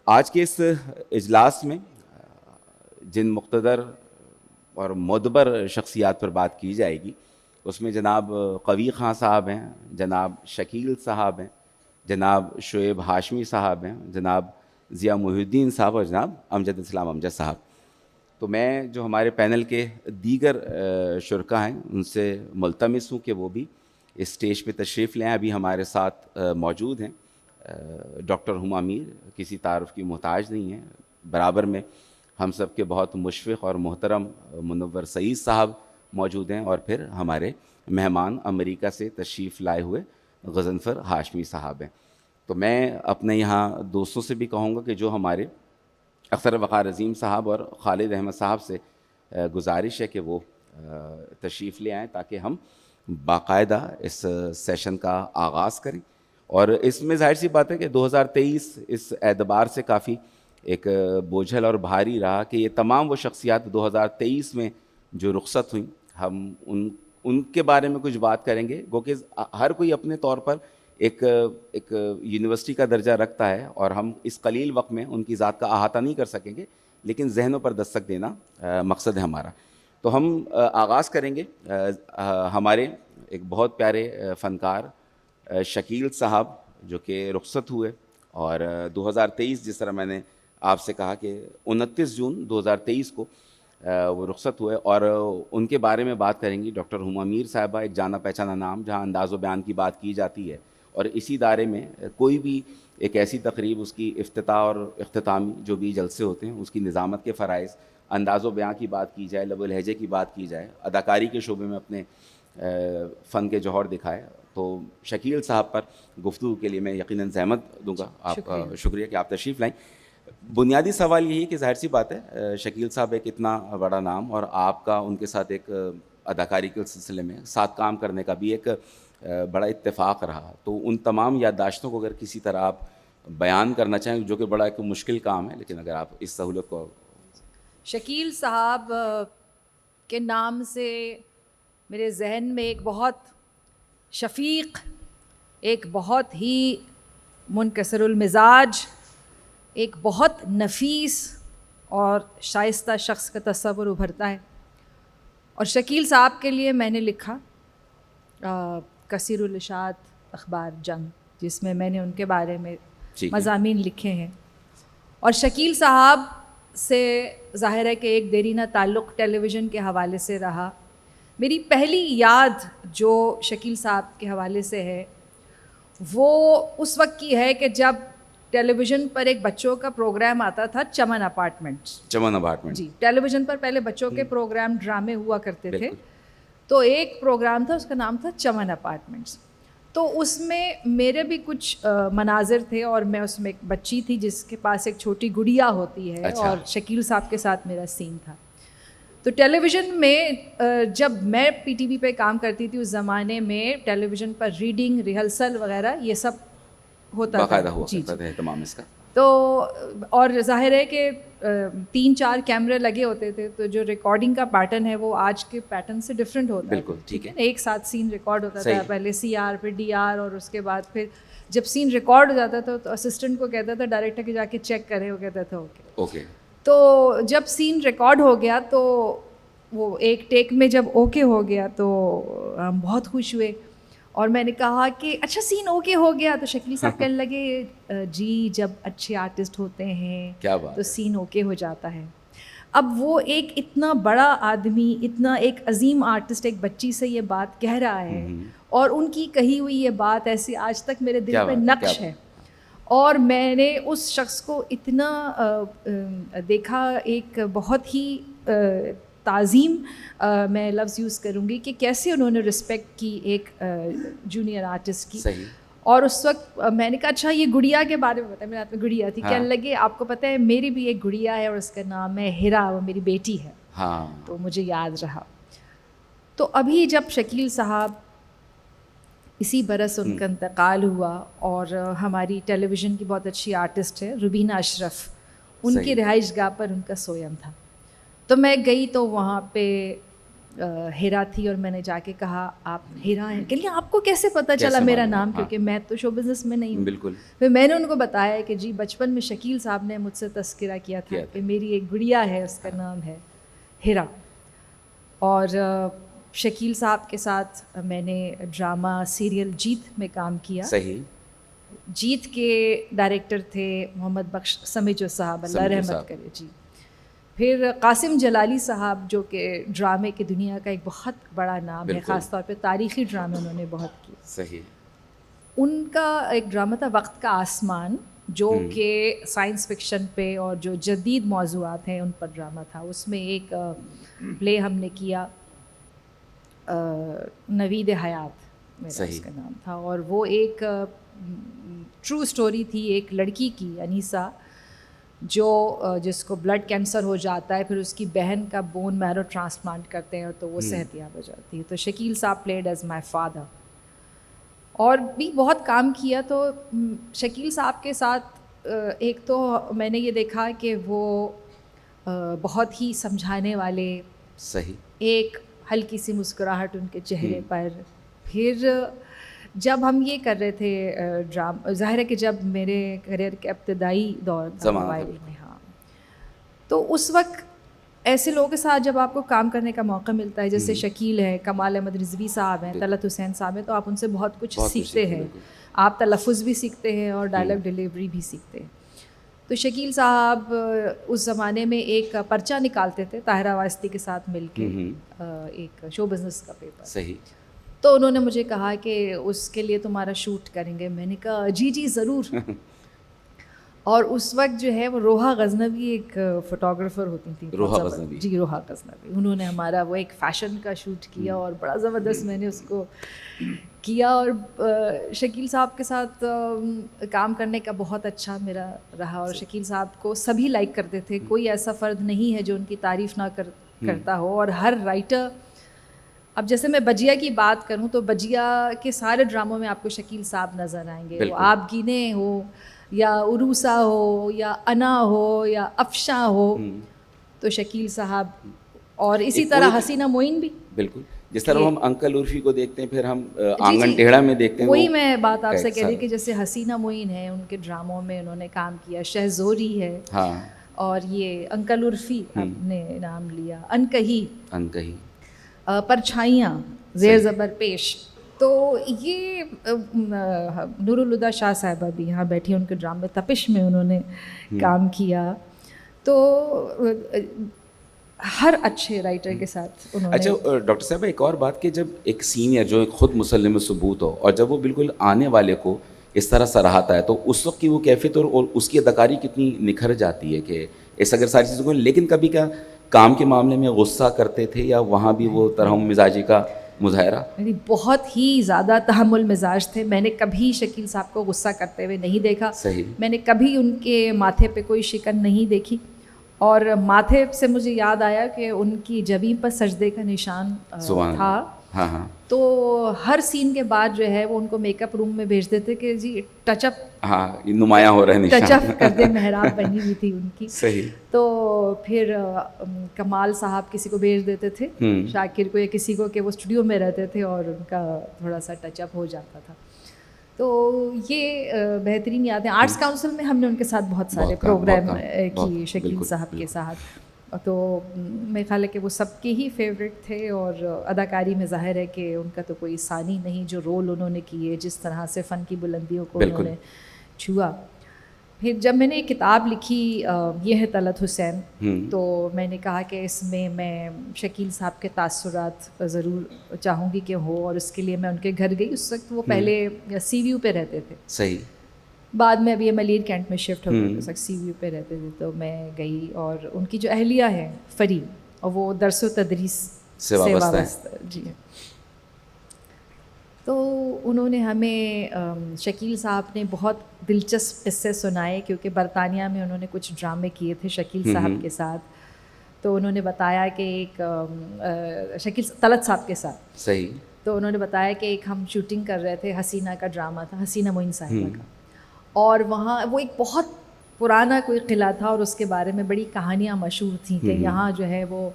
آج کے اس اجلاس میں جن مقتدر اور معتبر شخصیات پر بات کی جائے گی اس میں جناب قوی خان صاحب ہیں, جناب شکیل صاحب ہیں, جناب شعیب ہاشمی صاحب ہیں, جناب ضیاء محی الدین صاحب اور جناب امجد اسلام امجد صاحب. تو میں جو ہمارے پینل کے دیگر شرکا ہیں ان سے ملتمس ہوں کہ وہ بھی اس اسٹیج پہ تشریف لیں. ابھی ہمارے ساتھ موجود ہیں ڈاکٹر ہما میر, کسی تعارف کی محتاج نہیں ہیں, برابر میں ہم سب کے بہت مشفق اور محترم منور سعید صاحب موجود ہیں, اور پھر ہمارے مہمان امریکہ سے تشریف لائے ہوئے غضنفر ہاشمی صاحب ہیں. تو میں اپنے یہاں دوستوں سے بھی کہوں گا کہ جو ہمارے اختر وقار عظیم صاحب اور خالد احمد صاحب سے گزارش ہے کہ وہ تشریف لے آئیں تاکہ ہم باقاعدہ اس سیشن کا آغاز کریں. اور اس میں ظاہر سی بات ہے کہ 2023 اس اعتبار سے کافی ایک بوجھل اور بھاری رہا کہ یہ تمام وہ شخصیات 2023 میں جو رخصت ہوئیں, ہم ان کے بارے میں کچھ بات کریں گے. گو کہ ہر کوئی اپنے طور پر ایک یونیورسٹی کا درجہ رکھتا ہے اور ہم اس قلیل وقت میں ان کی ذات کا احاطہ نہیں کر سکیں گے, لیکن ذہنوں پر دستک دینا مقصد ہے ہمارا. تو ہم آغاز کریں گے ہمارے ایک بہت پیارے فنکار شکیل صاحب جو کہ رخصت ہوئے, اور 2023 جس طرح میں نے آپ سے کہا کہ 29 جون 2023 کو وہ رخصت ہوئے, اور ان کے بارے میں بات کریں گی ڈاکٹر ہما میر صاحبہ, ایک جانا پہچانا نام جہاں انداز و بیان کی بات کی جاتی ہے, اور اسی دائرے میں کوئی بھی ایک ایسی تقریب اس کی افتتاح اور اختتامی جو بھی جلسے ہوتے ہیں اس کی نظامت کے فرائض, انداز و بیان کی بات کی جائے, لب و لہجے کی بات کی جائے, اداکاری کے شعبے میں اپنے فن کے جوہر دکھائے, تو شکیل صاحب پر گفتگو کے لیے میں یقیناً زحمت دوں گا. آپ شکریہ کہ آپ تشریف لائیں. بنیادی سوال یہی ہے کہ ظاہر سی بات ہے شکیل صاحب ایک اتنا بڑا نام, اور آپ کا ان کے ساتھ ایک اداکاری کے سلسلے میں ساتھ کام کرنے کا بھی ایک بڑا اتفاق رہا. تو ان تمام یادداشتوں کو اگر کسی طرح آپ بیان کرنا چاہیں, جو کہ بڑا ایک مشکل کام ہے, لیکن اگر آپ اس سہولت کو. شکیل صاحب کے نام سے میرے ذہن میں ایک بہت شفیق, ایک بہت ہی منکسر المزاج, ایک بہت نفیس اور شائستہ شخص کا تصور ابھرتا ہے. اور شکیل صاحب کے لیے میں نے لکھا کثیر الاشاعت اخبار جنگ, جس میں میں نے ان کے بارے میں مضامین لکھے ہیں. اور شکیل صاحب سے ظاہر ہے کہ ایک دیرینہ تعلق ٹیلی ویژن کے حوالے سے رہا. میری پہلی یاد جو شکیل صاحب کے حوالے سے ہے وہ اس وقت کی ہے کہ جب ٹیلی ویژن پر ایک بچوں کا پروگرام آتا تھا, چمن اپارٹمنٹس. جی, ٹیلی ویژن پر پہلے بچوں کے پروگرام ڈرامے ہوا کرتے تھے, تو ایک پروگرام تھا اس کا نام تھا چمن اپارٹمنٹس. تو اس میں میرے بھی کچھ مناظر تھے, اور میں اس میں ایک بچی تھی جس کے پاس ایک چھوٹی گڑیا ہوتی ہے, اور شکیل صاحب کے ساتھ میرا سین تھا. تو ٹیلی ویژن میں جب میں پی ٹی وی پہ کام کرتی تھی اس زمانے میں ٹیلی ویژن پر ریڈنگ, ریہرسل وغیرہ یہ سب ہوتا تھا. جی اہتمام اس کا. تو اور ظاہر ہے کہ 3-4 کیمرے لگے ہوتے تھے, تو جو ریکارڈنگ کا پیٹرن ہے وہ آج کے پیٹرن سے ڈفرینٹ ہوتا ہے. بالکل ٹھیک ہے. ایک ساتھ سین ریکارڈ ہوتا تھا, پہلے سی آر پھر ڈی آر, اور اس کے بعد پھر جب سین ریکارڈ ہو جاتا تھا تو اسسٹنٹ کو کہتا تھا ڈائریکٹر کے جا کے چیک کرے, وہ کہتا تھا اوکے. تو جب سین ریکارڈ ہو گیا تو وہ ایک ٹیک میں جب اوکے ہو گیا تو ہم بہت خوش ہوئے, اور میں نے کہا کہ اچھا سین اوکے ہو گیا. تو شکیل صاحب کہنے لگے جی جب اچھے آرٹسٹ ہوتے ہیں تو سین اوکے ہو جاتا ہے. اب وہ ایک اتنا بڑا آدمی, اتنا ایک عظیم آرٹسٹ ایک بچی سے یہ بات کہہ رہا ہے, اور ان کی کہی ہوئی یہ بات ایسی آج تک میرے دل پہ نقش ہے. اور میں نے اس شخص کو اتنا دیکھا, ایک بہت ہی تعظیم میں لفظ یوز کروں گی کہ کیسے انہوں نے رسپیکٹ کی ایک جونیئر آرٹسٹ کی. اور اس وقت میں نے کہا اچھا یہ گڑیا کے بارے میں بتایا, میرے ہاتھ میں گڑیا تھی. کہنے لگے آپ کو پتہ ہے میری بھی ایک گڑیا ہے اور اس کا نام ہے ہیرا, وہ میری بیٹی ہے. تو مجھے یاد رہا. تو ابھی جب شکیل صاحب اسی برس ان کا انتقال ہوا, اور ہماری ٹیلی ویژن کی بہت اچھی آرٹسٹ ہے روبینہ اشرف, ان کی رہائش گاہ پر ان کا سویم تھا. تو میں گئی تو وہاں پہ ہیرا تھی اور میں نے جا کے کہا آپ ہیرا ہیں. کہ لیے آپ کو کیسے پتہ چلا میرا نام, کیونکہ میں تو شو بزنس میں نہیں ہوں. بالکل. پھر میں نے ان کو بتایا کہ جی بچپن میں شکیل صاحب نے مجھ سے تذکرہ کیا تھا کہ میری ایک گڑیا ہے, اس کا نام ہے ہیرا. اور شکیل صاحب کے ساتھ میں نے ڈرامہ سیریل جیت میں کام کیا. صحیح. جیت کے ڈائریکٹر تھے محمد بخش سمیجو صاحب, اللہ رحمت کرے. جی. پھر قاسم جلالی صاحب جو کہ ڈرامے کی دنیا کا ایک بہت بڑا نام ہے, خاص طور پہ تاریخی ڈرامے انہوں نے بہت کیے. صحیح. ان کا ایک ڈرامہ تھا وقت کا آسمان, جو کہ سائنس فکشن پہ اور جو جدید موضوعات ہیں ان پر ڈرامہ تھا. اس میں ایک پلے ہم نے کیا نوید حیات میرا اس کا نام تھا, اور وہ ایک ٹرو سٹوری تھی ایک لڑکی کی, انیسا, جو جس کو بلڈ کینسر ہو جاتا ہے, پھر اس کی بہن کا بون میرو ٹرانسپلانٹ کرتے ہیں تو وہ صحت یاب ہو جاتی ہے. تو شکیل صاحب پلیڈ ایز مائی فادر, اور بھی بہت کام کیا. تو شکیل صاحب کے ساتھ ایک تو میں نے یہ دیکھا کہ وہ بہت ہی سمجھانے والے, صحیح, ایک ہلکی سی مسکراہٹ ان کے چہرے پر. پھر جب ہم یہ کر رہے تھے ڈرامہ, ظاہر ہے کہ جب میرے کریئر کے ابتدائی دور تھا موبائل میں, ہاں, تو اس وقت ایسے لوگوں کے ساتھ جب آپ کو کام کرنے کا موقع ملتا ہے, جیسے شکیل ہے, کمال احمد رضوی صاحب ہیں, طلعت حسین صاحب ہیں, تو آپ ان سے بہت کچھ سیکھتے ہیں. آپ تلفظ بھی سیکھتے ہیں اور ڈائلاگ ڈیلیوری بھی سیکھتے ہیں. تو شکیل صاحب اس زمانے میں ایک پرچہ نکالتے تھے طاہرہ واسطی کے ساتھ مل کے, ایک شو بزنس کا پیپر. صحیح. تو انہوں نے مجھے کہا کہ اس کے لیے تمہارا شوٹ کریں گے. میں نے کہا جی جی ضرور. اور اس وقت جو ہے وہ روحا غزنوی ایک فوٹوگرافر ہوتی تھیں. روحا غزنوی. جی روحا غزنوی. انہوں نے ہمارا وہ ایک فیشن کا شوٹ کیا اور بڑا زبردست میں نے اس کو کیا. اور شکیل صاحب کے ساتھ کام کرنے کا بہت اچھا میرا رہا, اور شکیل صاحب کو سبھی لائک کرتے تھے. کوئی ایسا فرد نہیں ہے جو ان کی تعریف نہ کرتا ہو. اور ہر رائٹر, اب جیسے میں بجیا کی بات کروں تو بجیا کے سارے ڈراموں میں آپ کو شکیل صاحب نظر آئیں گے. وہ آپ گینے ہو یا عروسا ہو یا انا ہو یا افشاں ہو, تو شکیل صاحب. اور اسی طرح حسینہ معین بھی. بالکل, جس طرح ہم انکل عرفی کو دیکھتے ہیں, پھر ہم آنگن ٹیڑھا میں دیکھتے ہیں. وہی میں بات آپ سے کہہ رہی کہ جیسے حسینہ معین ہے, ان کے ڈراموں میں انہوں نے کام کیا. شہزوری ہے, اور یہ انکل عرفی آپ نے نام لیا, انکہی, پرچھائیاں, زیر زبر پیش. تو یہ نور الہدیٰ شاہ صاحبہ بھی یہاں بیٹھی, ان کے ڈرامے تپش میں انہوں نے کام کیا. تو ہر اچھے رائٹر کے ساتھ انہوں نے. اچھا ڈاکٹر صاحب, ایک اور بات کہ جب ایک سینئر جو خود مسلم ثبوت ہو, اور جب وہ بالکل آنے والے کو اس طرح سراہتا ہے, تو اس وقت کی وہ کیفیت اور اس کی اداکاری کتنی نکھر جاتی ہے کہ اس اگر ساری چیزوں کو. لیکن کبھی کیا کام کے معاملے میں غصہ کرتے تھے, یا وہاں بھی وہ ترحم مزاجی کا مظاہرہ؟ بہت ہی زیادہ تحمل مزاج تھے. میں نے کبھی شکیل صاحب کو غصہ کرتے ہوئے نہیں دیکھا. صحیح. میں نے کبھی ان کے ماتھے پہ کوئی شکن نہیں دیکھی. اور ماتھے سے مجھے یاد آیا کہ ان کی جبیں پر سجدے کا نشان تھا. ہاں. تو ہر سین کے بعد جو ہے وہ ان کو میک اپ روم میں بھیج دیتے کہ جی ٹچ اپ, نمایاں ہو رہا ہے نشان, ٹچ اپ کر دے. محراب بنی ہوئی تھی ان کی. صحیح. تو پھر کمال صاحب کسی کو بھیج دیتے تھے, شاکر کو یا کسی کو, کہ وہ اسٹوڈیو میں رہتے تھے اور ان کا تھوڑا سا ٹچ اپ ہو جاتا تھا. تو یہ بہترین یادیں. آرٹس کاؤنسل میں ہم نے ان کے ساتھ بہت سارے پروگرام کیے شکیل صاحب کے ساتھ. تو میرے خیال ہے کہ وہ سب کے ہی فیوریٹ تھے. اور اداکاری میں ظاہر ہے کہ ان کا تو کوئی ثانی نہیں, جو رول انہوں نے کیے, جس طرح سے فن کی بلندیوں کو انہوں نے چھوا. پھر جب میں نے ایک کتاب لکھی, یہ ہے طلعت حسین, تو میں نے کہا کہ اس میں شکیل صاحب کے تاثرات ضرور چاہوں گی کہ ہو, اور اس کے لیے میں ان کے گھر گئی. اس وقت وہ پہلے سی ویو پہ رہتے تھے. صحیح. بعد میں ابھی ملیر کینٹ میں شفٹ ہو گئے, اس وقت سی ویو پہ رہتے تھے. تو میں گئی, اور ان کی جو اہلیہ ہے فری, اور وہ درس و تدریس سے وابستہ. جی. تو انہوں نے ہمیں, شکیل صاحب نے بہت دلچسپ قصے سنائے, کیونکہ برطانیہ میں انہوں نے کچھ ڈرامے کیے تھے شکیل صاحب کے ساتھ. تو انہوں نے بتایا کہ ایک شکیل طلعت صاحب کے ساتھ. صحیح. تو انہوں نے بتایا کہ ایک ہم شوٹنگ کر رہے تھے, حسینہ کا ڈرامہ تھا, حسینہ معین صاحبہ کا. اور وہاں وہ ایک بہت پرانا کوئی قلعہ تھا, اور اس کے بارے میں بڑی کہانیاں مشہور تھیں کہ یہاں جو ہے وہ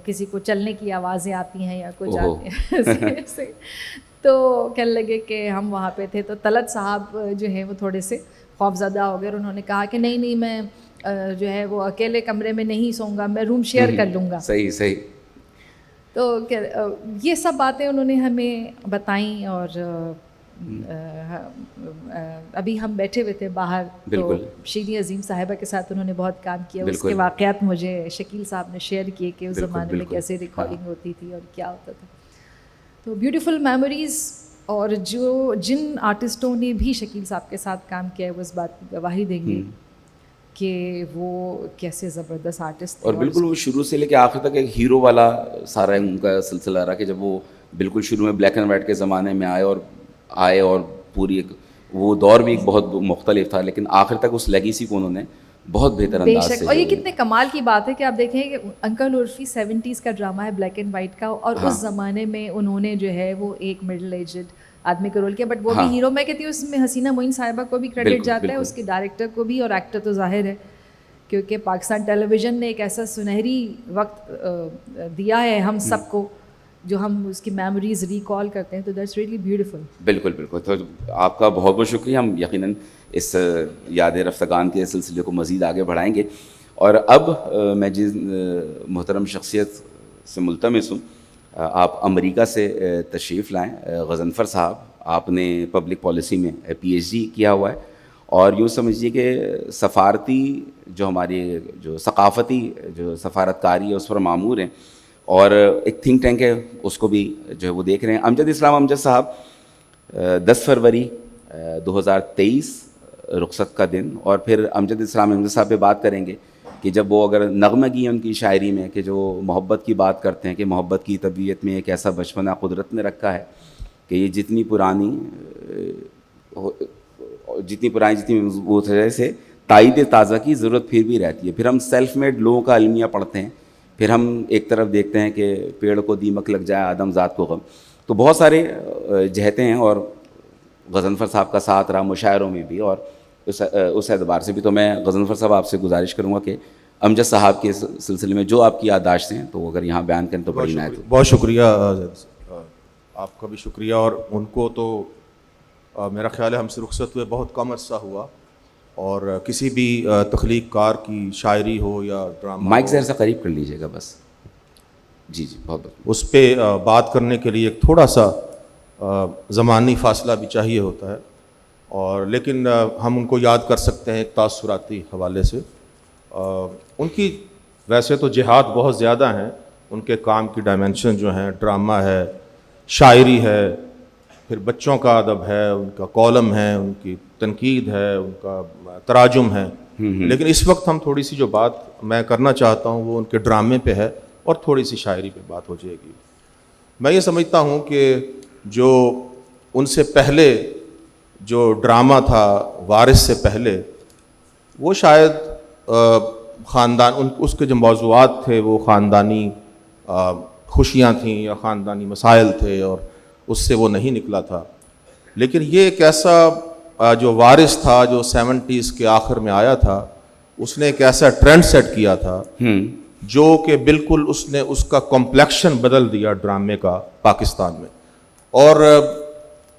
کسی کو چلنے کی آوازیں آتی ہیں یا کچھ آتی ہیں ایسے. تو کہنے لگے کہ ہم وہاں پہ تھے. تو طلعت صاحب جو ہیں وہ تھوڑے سے خوف زدہ ہو گئے اور انہوں نے کہا کہ نہیں میں جو ہے وہ اکیلے کمرے میں نہیں سوں گا, میں روم شیئر کر لوں گا. صحیح. تو یہ سب باتیں انہوں نے ہمیں بتائیں. اور ابھی ہم بیٹھے ہوئے تھے باہر, تو شیریں عظیم صاحبہ کے ساتھ انہوں نے بہت کام کیا. اس کے واقعات مجھے شکیل صاحب نے شیئر کیے کہ اس زمانے میں کیسے ریکارڈنگ ہوتی تھی اور کیا ہوتا تھا. تو بیوٹیفل میموریز. اور جن آرٹسٹوں نے بھی شکیل صاحب کے ساتھ کام کیا ہے وہ اس بات کی گواہی دیں گے کہ وہ کیسے زبردست آرٹسٹ. اور بالکل وہ شروع سے لے کے آخر تک ایک ہیرو والا سارا ان کا سلسلہ رہا, کہ جب وہ بالکل شروع میں بلیک اینڈ وائٹ کے زمانے میں آئے اور پوری ایک وہ دور بھی ایک بہت مختلف تھا, لیکن آخر تک اس لیگیسی کو انہوں نے بہت بہتر انداز سے. اور یہ کتنے کمال کی بات ہے کہ آپ دیکھیں کہ انکل عرفی 70s کا ڈرامہ ہے بلیک اینڈ وائٹ کا, اور اس زمانے میں انہوں نے جو ہے وہ ایک مڈل ایجڈ آدمی کا رول کیا. بٹ وہ بھی ہیرو, میں کہتی ہوں اس میں حسینہ معین صاحبہ کو بھی کریڈٹ جاتا ہے, اس کے ڈائریکٹر کو بھی, اور ایکٹر تو ظاہر ہے کیونکہ پاکستان ٹیلی ویژن نے ایک ایسا سنہری وقت دیا ہے ہم سب کو جو ہم اس کی میموریز ریکال کرتے ہیں. تو دیٹس ریئلی بیوٹیفل. بالکل. تو آپ کا بہت بہت شکریہ. ہم یقیناً اس یاد رفتگان کے سلسلے کو مزید آگے بڑھائیں گے. اور اب میں جس محترم شخصیت سے ملتمس ہوں, آپ امریکہ سے تشریف لائیں. غضنفر صاحب, آپ نے پبلک پالیسی میں PhD کیا ہوا ہے, اور یوں سمجھیے کہ سفارتی جو ہماری جو ثقافتی جو سفارتکاری ہے اس پر مامور ہیں, اور ایک تھنک ٹینک ہے اس کو بھی جو ہے وہ دیکھ رہے ہیں. امجد اسلام امجد صاحب 10 فروری 2023 رخصت کا دن, اور پھر امجد اسلام امجد صاحب پہ بات کریں گے کہ جب وہ اگر نغمگی ہے ان کی شاعری میں کہ جو محبت کی بات کرتے ہیں کہ محبت کی طبیعت میں ایک ایسا بچپنا قدرت نے رکھا ہے کہ یہ جتنی پرانی مضبوط ہے سے تائید تازہ کی ضرورت پھر بھی رہتی ہے. پھر ہم سیلف میڈ لوگوں کا المیہ پڑھتے ہیں, پھر ہم ایک طرف دیکھتے ہیں کہ پیڑ کو دیمک لگ جائے آدم ذات کو غم. تو بہت سارے جہتیں ہیں, اور غضنفر صاحب کا ساتھ رہا مشاعروں میں بھی, اور اس اعتبار سے بھی. تو میں غضنفر صاحب آپ سے گزارش کروں گا کہ امجد صاحب کے سلسلے میں جو آپ کی یادداشتیں ہیں تو اگر یہاں بیان کریں تو بڑی عنایت ہوگی. بہت شکریہ, آپ کا بھی شکریہ. اور ان کو تو میرا خیال ہے ہم سے رخصت ہوئے بہت کم عرصہ ہوا, اور کسی بھی تخلیق کار کی شاعری ہو یا ڈرامہ, مائک ذرا سا قریب کر لیجیے گا بس. جی بہت اس پہ بات کرنے کے لیے ایک تھوڑا سا زمانی فاصلہ بھی چاہیے ہوتا ہے, اور لیکن ہم ان کو یاد کر سکتے ہیں ایک تاثراتی حوالے سے. ان کی ویسے تو جہاد بہت زیادہ ہیں, ان کے کام کی ڈائمنشن جو ہیں, ڈرامہ ہے, شاعری ہے, پھر بچوں کا ادب ہے, ان کا کالم ہے, ان کی تنقید ہے, ان کا تراجم ہے. لیکن اس وقت ہم تھوڑی سی جو بات میں کرنا چاہتا ہوں وہ ان کے ڈرامے پہ ہے, اور تھوڑی سی شاعری پہ بات ہو جائے گی. میں یہ سمجھتا ہوں کہ جو ان سے پہلے جو ڈرامہ تھا وارث سے پہلے, وہ شاید خاندان اس کے جو موضوعات تھے وہ خاندانی خوشیاں تھیں یا خاندانی مسائل تھے, اور اس سے وہ نہیں نکلا تھا. لیکن یہ ایک ایسا جو وارث تھا جو 70s کے آخر میں آیا تھا, اس نے ایک ایسا ٹرینڈ سیٹ کیا تھا جو کہ بالکل اس نے اس کا کمپلیکشن بدل دیا ڈرامے کا پاکستان میں. اور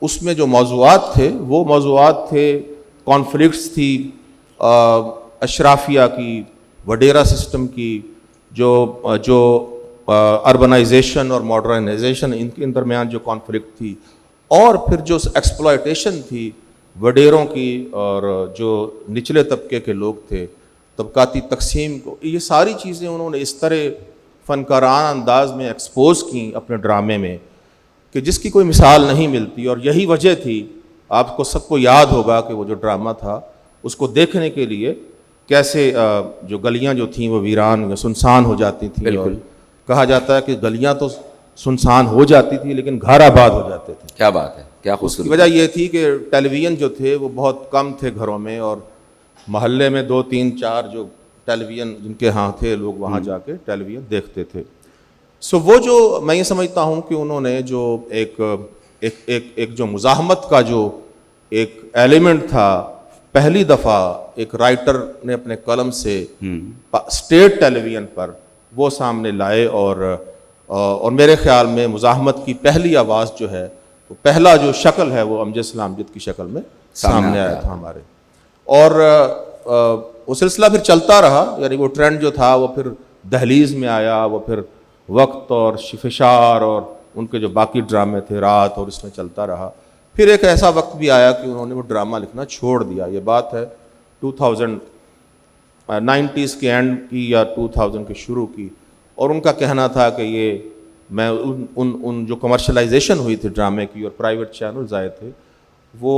اس میں جو موضوعات تھے وہ موضوعات تھے, کانفلکٹس تھی اشرافیہ کی, وڈیرا سسٹم کی, جو اربنائزیشن اور ماڈرنائزیشن ان کے درمیان جو کانفلکٹ تھی, اور پھر جو ایکسپلائٹیشن تھی وڈیروں کی اور جو نچلے طبقے کے لوگ تھے, طبقاتی تقسیم کو, یہ ساری چیزیں انہوں نے اس طرح فنکارانہ انداز میں ایکسپوز کیں اپنے ڈرامے میں کہ جس کی کوئی مثال نہیں ملتی. اور یہی وجہ تھی, آپ کو سب کو یاد ہوگا کہ وہ جو ڈرامہ تھا اس کو دیکھنے کے لیے کیسے جو گلیاں جو تھیں وہ ویران یا سنسان ہو جاتی تھیں. اور کہا جاتا ہے کہ گلیاں تو سنسان ہو جاتی تھی لیکن گھر آباد ہو جاتے تھے. کیا بات ہے, کیا خوشی. وجہ یہ تھی کہ ٹیلی ویژن جو تھے وہ بہت کم تھے گھروں میں, اور محلے میں 2 3 4 جو ٹیلی ویژن جن کے ہاں تھے لوگ وہاں جا کے ٹیلی ویژن دیکھتے تھے. وہ جو میں یہ سمجھتا ہوں کہ انہوں نے جو ایک جو مزاحمت کا جو ایک ایلیمنٹ تھا, پہلی دفعہ ایک رائٹر نے اپنے قلم سے اسٹیٹ ٹیلی ویژن پر وہ سامنے لائے اور میرے خیال میں مزاحمت کی پہلی آواز جو ہے وہ پہلا جو شکل ہے وہ امجد سلام جد کی شکل میں سامنے آیا تھا ہمارے. اور وہ سلسلہ پھر چلتا رہا, یعنی وہ ٹرینڈ جو تھا وہ پھر دہلیز میں آیا, وہ پھر وقت اور شفشار اور ان کے جو باقی ڈرامے تھے رات اور اس میں چلتا رہا. پھر ایک ایسا وقت بھی آیا کہ انہوں نے وہ ڈرامہ لکھنا چھوڑ دیا. یہ بات ہے 90s کے اینڈ کی یا 2000 کے شروع کی, اور ان کا کہنا تھا کہ یہ میں ان جو کمرشلائزیشن ہوئی تھی ڈرامے کی اور پرائیویٹ چینلز آئے تھے وہ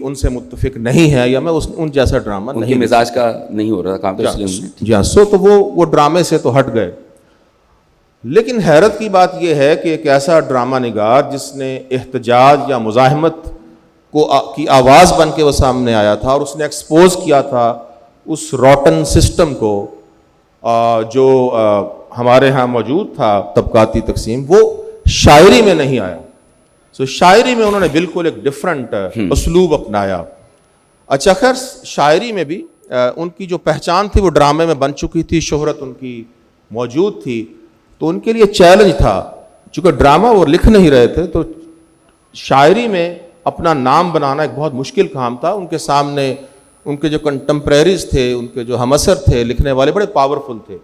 ان سے متفق نہیں ہے, یا میں ان جیسا ڈرامہ نہیں, مزاج کا نہیں ہو رہا کام تو اس لیے. جی ہاں, سو تو وہ ڈرامے سے تو ہٹ گئے. لیکن حیرت کی بات یہ ہے کہ ایک ایسا ڈرامہ نگار جس نے احتجاج یا مزاحمت کی آواز بن کے وہ سامنے آیا تھا اور اس نے ایکسپوز کیا تھا اس روٹن سسٹم کو جو ہمارے ہاں موجود تھا, طبقاتی تقسیم, وہ شاعری میں نہیں آیا. سو شاعری میں انہوں نے بالکل ایک ڈفرنٹ اسلوب اپنایا. اچھا خیر, شاعری میں بھی ان کی جو پہچان تھی وہ ڈرامے میں بن چکی تھی, شہرت ان کی موجود تھی, تو ان کے لیے چیلنج تھا. چونکہ ڈرامہ وہ لکھ نہیں رہے تھے تو شاعری میں اپنا نام بنانا ایک بہت مشکل کام تھا. ان کے سامنے ان کے جو کنٹمپریریز تھے, ان کے جو ہم اثر تھے لکھنے والے, بڑے پاورفل تھے,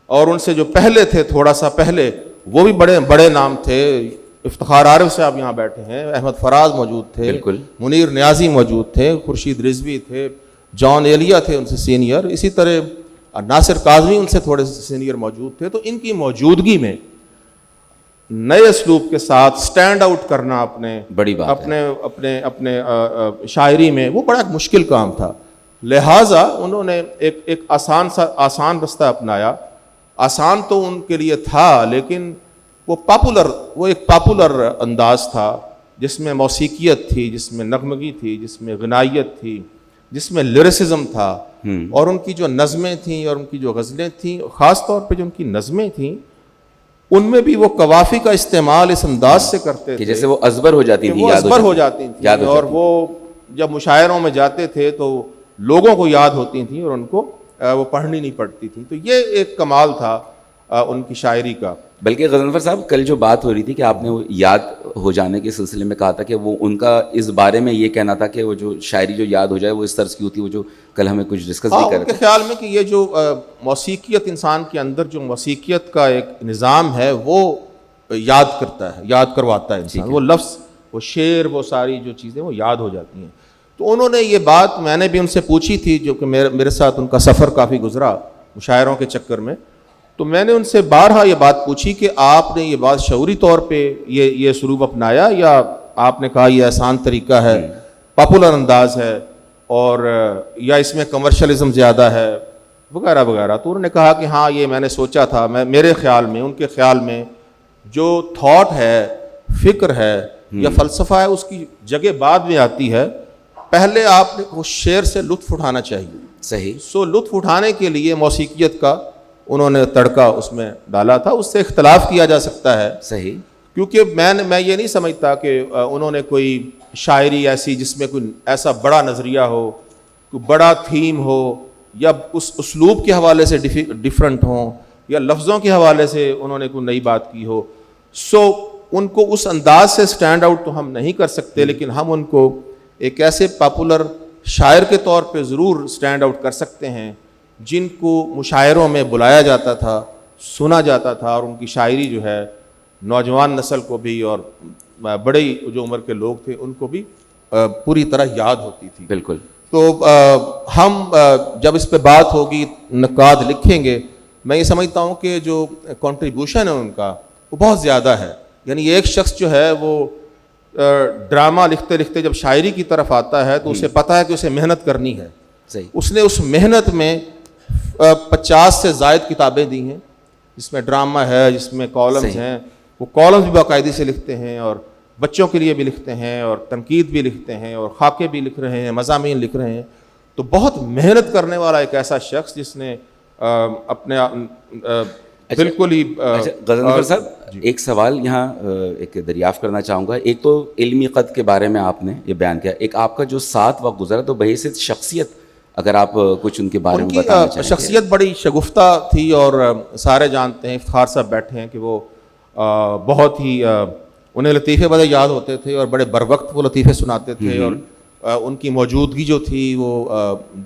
اور ان سے جو پہلے تھے تھوڑا سا پہلے وہ بھی بڑے بڑے نام تھے. افتخار عارف صاحب یہاں بیٹھے ہیں, احمد فراز موجود تھے, بالکل, منیر نیازی موجود تھے, خورشید رضوی تھے, جان ایلیا تھے ان سے سینئر, اسی طرح ناصر کاظمی ان سے تھوڑے سے سینئر موجود تھے. تو ان کی موجودگی میں نئے اسلوب کے ساتھ سٹینڈ آؤٹ کرنا اپنے بڑی بات اپنے شاعری میں وہ بڑا ایک مشکل کام تھا. لہٰذا انہوں نے ایک آسان رستہ اپنایا. آسان تو ان کے لیے تھا, لیکن وہ ایک پاپولر انداز تھا جس میں موسیقیت تھی, جس میں نغمگی تھی, جس میں غنائیت تھی, جس میں لیرسزم تھا, اور ان کی جو نظمیں تھیں اور ان کی جو غزلیں تھیں, خاص طور پہ جو ان کی نظمیں تھیں ان میں بھی وہ قوافی کا استعمال اس انداز سے کرتے تھے جیسے وہ ازبر ہو جاتی تھی, ازبر ہو جاتی تھیں, اور وہ جب مشاعروں میں جاتے تھے تو لوگوں کو یاد ہوتی تھیں اور ان کو وہ پڑھنی نہیں پڑتی تھیں. تو یہ ایک کمال تھا ان کی شاعری کا. بلکہ غضنفر صاحب کل جو بات ہو رہی تھی کہ آپ نے وہ یاد ہو جانے کے سلسلے میں کہا تھا کہ وہ ان کا اس بارے میں یہ کہنا تھا کہ وہ جو شاعری جو یاد ہو جائے وہ اس طرز کی ہوتی ہے, وہ جو کل ہمیں کچھ ڈسکس بھی کر رہے تھے. ان کے خیال میں کہ یہ جو موسیقیت انسان کے اندر جو موسیقیت کا ایک نظام ہے وہ یاد کرتا ہے, یاد کرواتا ہے انسان, وہ لفظ, وہ شعر, وہ ساری جو چیزیں وہ یاد ہو جاتی ہیں. تو انہوں نے یہ بات میں نے بھی ان سے پوچھی تھی, جو کہ میرے ساتھ ان کا سفر کافی گزرا مشاعروں کے چکر میں. تو میں نے ان سے بارہا یہ بات پوچھی کہ آپ نے یہ بات شعوری طور پہ یہ اسلوب اپنایا, یا آپ نے کہا یہ آسان طریقہ ہے, پاپولر انداز ہے, اور یا اس میں کمرشلزم زیادہ ہے, وغیرہ وغیرہ. تو انہوں نے کہا کہ ہاں یہ میں نے سوچا تھا, میرے خیال میں, ان کے خیال میں جو تھاٹ ہے, فکر ہے یا فلسفہ ہے, اس کی جگہ بعد میں آتی ہے. پہلے آپ نے اس شعر سے لطف اٹھانا چاہیے. صحیح. سو لطف اٹھانے کے لیے موسیقیت کا انہوں نے تڑکا اس میں ڈالا تھا. اس سے اختلاف کیا جا سکتا ہے, صحیح, کیونکہ میں یہ نہیں سمجھتا کہ انہوں نے کوئی شاعری ایسی جس میں کوئی ایسا بڑا نظریہ ہو, کوئی بڑا تھیم ہو, یا اس اسلوب کے حوالے سے ڈفرنٹ ہوں, یا لفظوں کے حوالے سے انہوں نے کوئی نئی بات کی ہو. سو ان کو اس انداز سے سٹینڈ آؤٹ تو ہم نہیں کر سکتے, لیکن ہم ان کو ایک ایسے پاپولر شاعر کے طور پہ ضرور سٹینڈ آؤٹ کر سکتے ہیں جن کو مشاعروں میں بلایا جاتا تھا, سنا جاتا تھا, اور ان کی شاعری جو ہے نوجوان نسل کو بھی اور بڑی جو عمر کے لوگ تھے ان کو بھی پوری طرح یاد ہوتی تھی. بالکل. تو ہم جب اس پہ بات ہوگی, نقاد لکھیں گے, میں یہ سمجھتا ہوں کہ جو کنٹریبیوشن ہے ان کا وہ بہت زیادہ ہے. یعنی ایک شخص جو ہے وہ ڈرامہ لکھتے لکھتے جب شاعری کی طرف آتا ہے تو اسے پتہ ہے کہ اسے محنت کرنی ہے. صحیح. اس نے اس محنت میں 50 سے زائد کتابیں دی ہیں, جس میں ڈرامہ ہے, جس میں کالمز ہیں. وہ کالمز بھی باقاعدگی سے لکھتے ہیں, اور بچوں کے لیے بھی لکھتے ہیں, اور تنقید بھی لکھتے ہیں, اور خاکے بھی لکھ رہے ہیں, مضامین لکھ رہے ہیں. تو بہت محنت کرنے والا ایک ایسا شخص جس نے اپنے بالکل ہی. غضنفر صاحب ایک سوال یہاں ایک دریافت کرنا چاہوں گا. ایک تو علمی قد کے بارے میں آپ نے یہ بیان کیا, ایک آپ کا جو ساتھ وقت گزرا تو بحیثیت شخصیت اگر آپ کچھ ان کے بارے ان میں کی بتانا چاہیں. شخصیت بڑی شگفتہ تھی اور سارے جانتے ہیں، افتخار صاحب بیٹھے ہیں، کہ وہ بہت ہی انہیں لطیفے بڑے یاد ہوتے تھے اور بڑے بر وقت وہ لطیفے سناتے تھے. اور ان کی موجودگی جو تھی وہ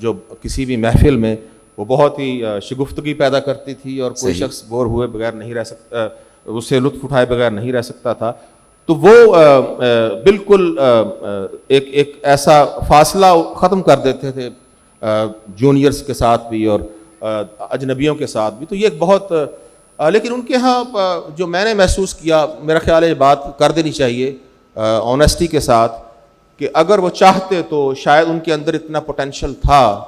جو کسی بھی محفل میں وہ بہت ہی شگفتگی پیدا کرتی تھی، اور کوئی شخص بور ہوئے بغیر نہیں رہ سکتا، اس سے لطف اٹھائے بغیر نہیں رہ سکتا تھا. تو وہ بالکل ایک ایسا فاصلہ ختم کر دیتے تھے جونیئرز کے ساتھ بھی اور اجنبیوں کے ساتھ بھی. تو یہ ایک بہت لیکن ان کے ہاں جو میں نے محسوس کیا، میرا خیال ہے یہ بات کر دینی چاہیے آنیسٹی کے ساتھ، کہ اگر وہ چاہتے تو شاید ان کے اندر اتنا پوٹینشیل تھا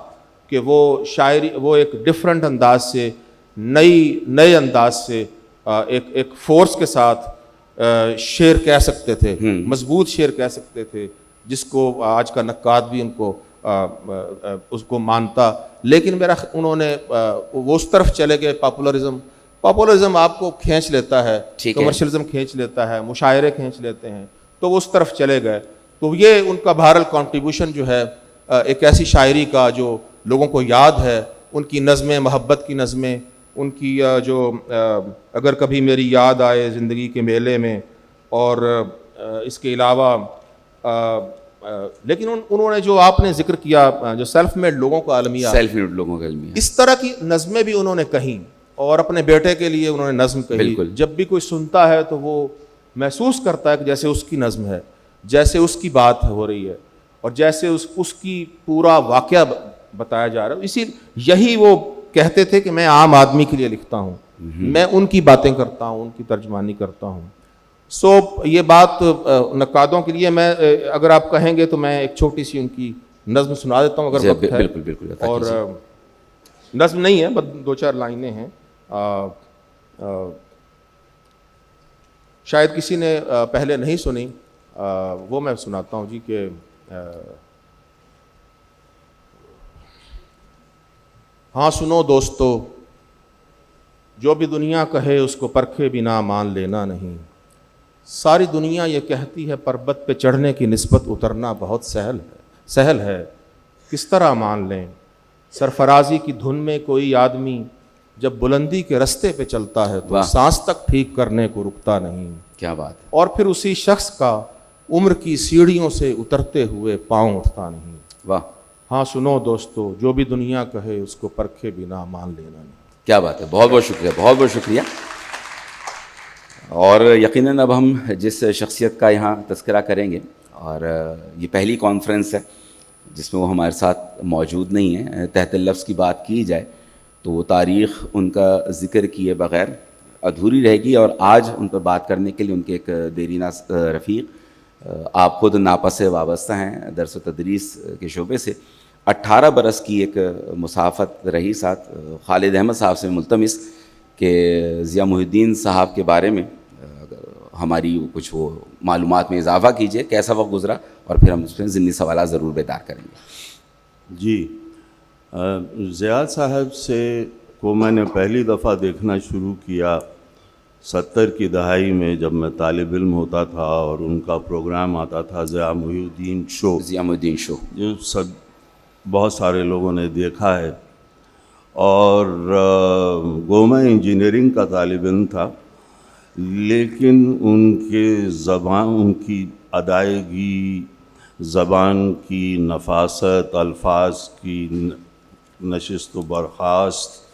کہ وہ شاعری، وہ ایک ڈیفرنٹ انداز سے، نئے انداز سے ایک فورس کے ساتھ شعر کہہ سکتے تھے، مضبوط شعر کہہ سکتے تھے، جس کو آج کا نقاد بھی ان کو اس کو مانتا. لیکن انہوں نے وہ اس طرف چلے گئے. پاپولرزم آپ کو کھینچ لیتا ہے، کمرشلزم کھینچ لیتا ہے، مشاعرے کھینچ لیتے ہیں، تو وہ اس طرف چلے گئے. تو یہ ان کا بہرحال کنٹریبیوشن جو ہے ایک ایسی شاعری کا جو لوگوں کو یاد ہے. ان کی نظمیں، محبت کی نظمیں، ان کی جو اگر کبھی میری یاد آئے زندگی کے میلے میں، اور اس کے علاوہ لیکن انہوں نے جو آپ نے ذکر کیا جو سیلف میڈ لوگوں کا المیہ، اس طرح کی نظمیں بھی انہوں نے کہیں، اور اپنے بیٹے کے لیے انہوں نے نظم کہی. جب بھی کوئی سنتا ہے تو وہ محسوس کرتا ہے کہ جیسے اس کی نظم ہے، جیسے اس کی بات ہو رہی ہے، اور جیسے اس کی پورا واقعہ بتایا جا رہا ہے. یہی وہ کہتے تھے کہ میں عام آدمی کے لیے لکھتا ہوں، میں ان کی باتیں کرتا ہوں، ان کی ترجمانی کرتا ہوں. یہ بات نقادوں کے لیے، میں اگر آپ کہیں گے تو میں ایک چھوٹی سی ان کی نظم سنا دیتا ہوں اگر وقت ہے. بالکل. اور نظم نہیں ہے، بس 2-4 لائنیں ہیں. شاید کسی نے پہلے نہیں سنی، وہ میں سناتا ہوں جی. کہ ہاں سنو دوستو، جو بھی دنیا کہے اس کو پرکھے بنا مان لینا نہیں. ساری دنیا یہ کہتی ہے پربت پہ چڑھنے کی نسبت اترنا بہت سہل ہے. کس طرح مان لیں؟ سرفرازی کی دھن میں کوئی آدمی جب بلندی کے رستے پہ چلتا ہے تو سانس تک ٹھیک کرنے کو رکتا نہیں. کیا بات ہے. اور پھر اسی شخص کا عمر کی سیڑھیوں سے اترتے ہوئے پاؤں اٹھتا نہیں. واہ. ہاں سنو دوستو، جو بھی دنیا کہے اس کو پرکھے بنا مان لینا نہیں. کیا بات ہے. بہت بہت شکریہ، بہت بہت شکریہ. اور یقیناً اب ہم جس شخصیت کا یہاں تذکرہ کریں گے، اور یہ پہلی کانفرنس ہے جس میں وہ ہمارے ساتھ موجود نہیں ہیں، تحت لفظ کی بات کی جائے تو وہ تاریخ ان کا ذکر کیے بغیر ادھوری رہے گی. اور آج ان پر بات کرنے کے لیے ان کے ایک دیرینہ رفیق، آپ خود ناپا سے وابستہ ہیں، درس و تدریس کے شعبے سے 18 برس کی ایک مسافت رہی ساتھ. خالد احمد صاحب سے ملتمس کہ ضیاء محی الدین صاحب کے بارے میں ہماری کچھ وہ معلومات میں اضافہ کیجئے، کیسا وقت گزرا، اور پھر ہم اس میں ضمنی سوالات ضرور بیدار کریں گے. جی، ضیاء صاحب کو میں نے پہلی دفعہ دیکھنا شروع کیا 70 کی دہائی میں، جب میں طالب علم ہوتا تھا اور ان کا پروگرام آتا تھا ضیاء محی الدین شو، جو بہت سارے لوگوں نے دیکھا ہے. اور میں انجینئرنگ کا طالب علم تھا، لیکن ان کی ادائیگی، زبان کی نفاست، الفاظ کی نشست و برخاست،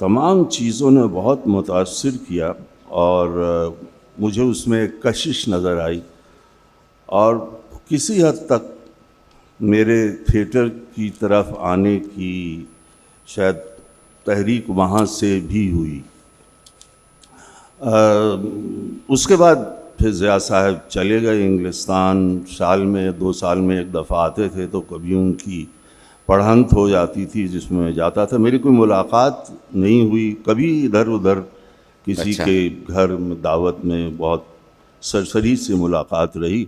تمام چیزوں نے بہت متاثر کیا. اور مجھے اس میں ایک کشش نظر آئی، اور کسی حد تک میرے تھیٹر کی طرف آنے کی شاید تحریک وہاں سے بھی ہوئی. اس کے بعد پھر ضیاء صاحب چلے گئے انگلستان. سال میں 2 سال میں ایک دفعہ آتے تھے، تو کبھی ان کی پڑھنت ہو جاتی تھی جس میں جاتا تھا. میری کوئی ملاقات نہیں ہوئی کبھی ادھر ادھر کسی کے گھر میں دعوت میں، بہت سرسری سے ملاقات رہی.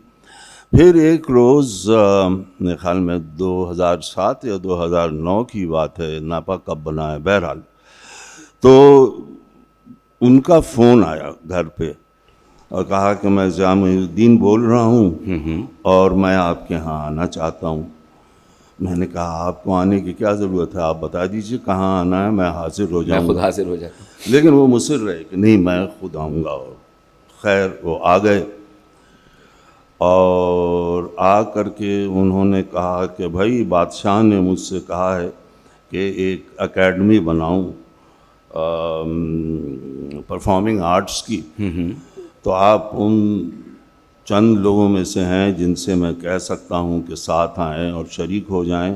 پھر ایک روز میرے خیال میں 2007 یا 2009 کی بات ہے، ناپا کب بنا ہے، بہرحال تو ان کا فون آیا گھر پہ اور کہا کہ میں ضیاء محی الدین بول رہا ہوں اور میں آپ کے ہاں آنا چاہتا ہوں. میں نے کہا آپ کو آنے کی کیا ضرورت ہے, آپ بتا دیجئے کہاں آنا ہے, میں حاضر ہو میں جاؤں خود گا. حاضر ہو جاتا ہوں. لیکن وہ مصر رہے کہ نہیں میں خود آؤں گا. خیر وہ آ گئے اور آ کر کے انہوں نے کہا کہ بھائی بادشاہ نے مجھ سے کہا ہے کہ ایک اکیڈمی بناؤں پرفارمنگ آرٹس کی, تو آپ ان چند لوگوں میں سے ہیں جن سے میں کہہ سکتا ہوں کہ ساتھ آئیں اور شریک ہو جائیں.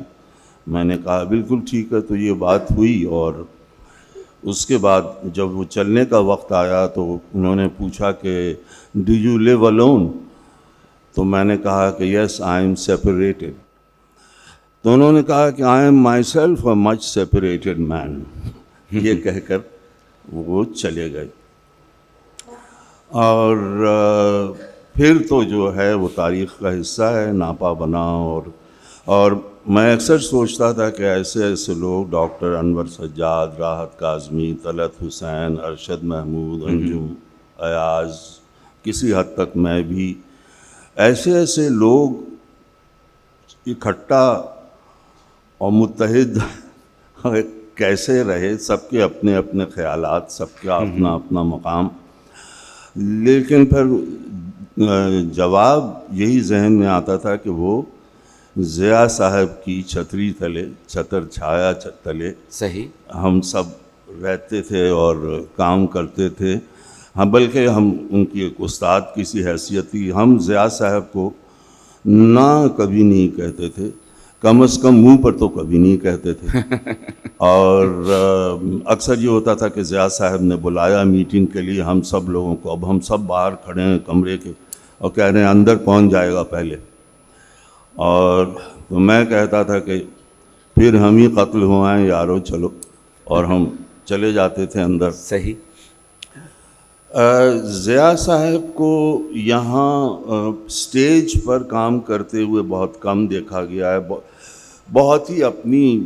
میں نے کہا بالکل ٹھیک ہے. تو یہ بات ہوئی اور اس کے بعد جب وہ چلنے کا وقت آیا تو انہوں نے پوچھا کہ ڈو یو لیو الون, تو میں نے کہا کہ یس آئی ایم سیپریٹڈ. تو انہوں نے کہا کہ I am myself a much separated man. یہ کہہ کر وہ چلے گئے. اور پھر تو جو ہے وہ تاریخ کا حصہ ہے, ناپا بنا. اور میں اکثر سوچتا تھا کہ ایسے ایسے لوگ ڈاکٹر انور سجاد, راحت کاظمی, طلعت حسین, ارشد محمود, انجم ایاز, کسی حد تک میں بھی, ایسے ایسے لوگ اکٹھا اور متحد کیسے رہے. سب کے اپنے اپنے خیالات, سب کا اپنا اپنا مقام. لیکن پھر جواب یہی ذہن میں آتا تھا کہ وہ ضیاء صاحب کی چھتری تلے, چھتر چھایا تلے صحیح ہم سب رہتے تھے اور کام کرتے تھے. ہاں بلکہ ہم ان کی ایک استاد کی سی حیثیت تھی. ہم ضیاء صاحب کو نہ کبھی نہیں کہتے تھے, کم از کم منہ پر تو کبھی نہیں کہتے تھے. اور اکثر یہ ہوتا تھا کہ ضیاء صاحب نے بلایا میٹنگ کے لیے ہم سب لوگوں کو. اب ہم سب باہر کھڑے ہیں کمرے کے اور کہہ رہے ہیں اندر کون جائے گا پہلے. اور تو میں کہتا تھا کہ پھر ہم ہی قتل ہوئیں یارو چلو, اور ہم چلے جاتے تھے اندر. صحیح. ضیاء صاحب کو یہاں سٹیج پر کام کرتے ہوئے بہت کم دیکھا گیا ہے. بہت ہی اپنی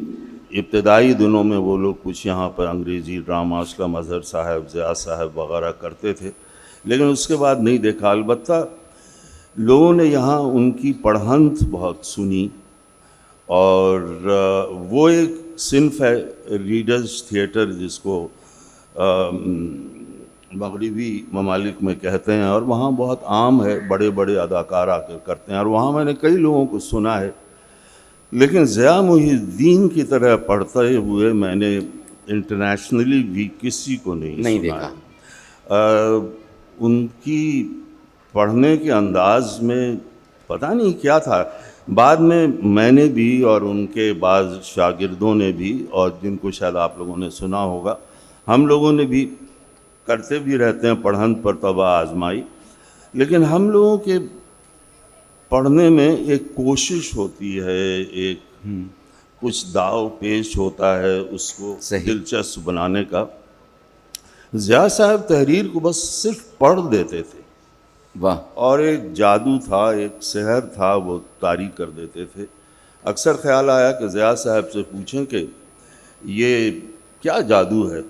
ابتدائی دنوں میں وہ لوگ کچھ یہاں پر انگریزی ڈرامہ, اسلم اظہر صاحب, ضیاء صاحب وغیرہ کرتے تھے, لیکن اس کے بعد نہیں دیکھا. البتہ لوگوں نے یہاں ان کی پڑھنت بہت سنی, اور وہ ایک صنف ہے ریڈرز تھیٹر جس کو مغربی ممالک میں کہتے ہیں, اور وہاں بہت عام ہے, بڑے بڑے اداکار آ کر کرتے ہیں. اور وہاں میں نے کئی لوگوں کو سنا ہے, لیکن ضیاء محی الدین کی طرح پڑھتے ہوئے میں نے انٹرنیشنلی بھی کسی کو نہیں دیکھا. ان کی پڑھنے کے انداز میں پتہ نہیں کیا تھا. بعد میں نے بھی اور ان کے بعض شاگردوں نے بھی, اور جن کو شاید آپ لوگوں نے سنا ہوگا, ہم لوگوں نے بھی کرتے بھی رہتے ہیں پڑھن پر طبع آزمائی. لیکن ہم لوگوں کے پڑھنے میں ایک کوشش ہوتی ہے, ایک کچھ داؤ پیش ہوتا ہے اس کو دلچسپ بنانے کا. ضیاء صاحب تحریر کو بس صرف پڑھ دیتے تھے, واہ, اور ایک جادو تھا, ایک سحر تھا, وہ طاری کر دیتے تھے. اکثر خیال آیا کہ ضیاء صاحب سے پوچھیں کہ یہ کیا جادو ہے,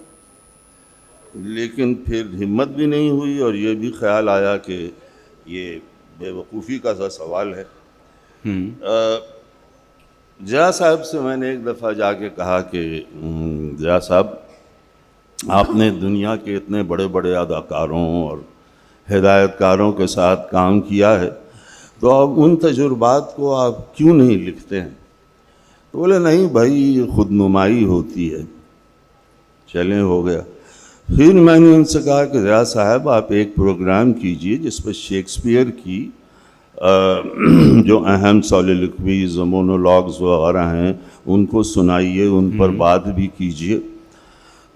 لیکن پھر ہمت بھی نہیں ہوئی, اور یہ بھی خیال آیا کہ یہ بے وقوفی کا سا سوال ہے. ضیاء صاحب سے میں نے ایک دفعہ جا کے کہا کہ ضیاء صاحب آپ نے دنیا کے اتنے بڑے بڑے اداکاروں اور ہدایت کاروں کے ساتھ کام کیا ہے, تو اب ان تجربات کو آپ کیوں نہیں لکھتے ہیں؟ تو بولے نہیں بھائی خود نمائی ہوتی ہے. چلیں ہو گیا. پھر میں نے ان سے کہا کہ ضیاء صاحب آپ ایک پروگرام کیجئے جس پہ شیکسپیئر کی جو اہم سولیلوکویز, مونولاگز وغیرہ ہیں ان کو سنائیے, ان پر بات بھی کیجئے.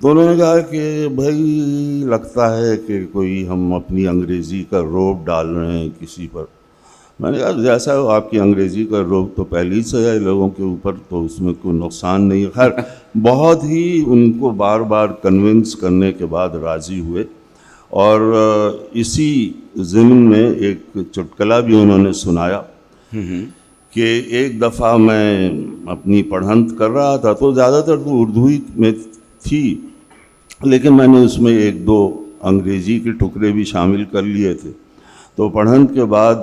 تو انہوں نے کہا کہ بھائی لگتا ہے کہ کوئی ہم اپنی انگریزی کا روب ڈال رہے ہیں کسی پر. میں نے کہا ضیاء صاحب آپ کی انگریزی کا روب تو پہلے ہی سے ہے لوگوں کے اوپر, تو اس میں کوئی نقصان نہیں. خیر بہت ہی ان کو بار بار کنونس کرنے کے بعد راضی ہوئے, اور اسی ضمن میں ایک چٹکلا بھی انہوں نے سنایا کہ ایک دفعہ میں اپنی پڑھنت کر رہا تھا, تو زیادہ تر تو اردو ہی میں تھی, لیکن میں نے اس میں ایک دو انگریزی کے ٹکڑے بھی شامل کر لیے تھے. تو پڑھنت کے بعد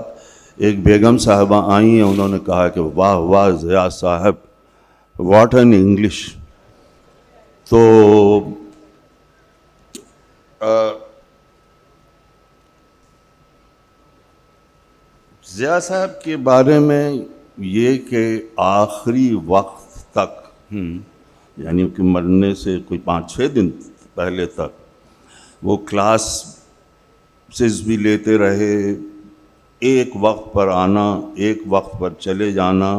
ایک بیگم صاحبہ آئیں ہیں, انہوں نے کہا کہ واہ واہ ضیاء صاحب, واٹ این انگلش. تو ضیاء صاحب کے بارے میں یہ کہ آخری وقت تک, یعنی کہ مرنے سے کوئی 5-6 دن پہلے تک وہ کلاسز بھی لیتے رہے, ایک وقت پر آنا, ایک وقت پر چلے جانا,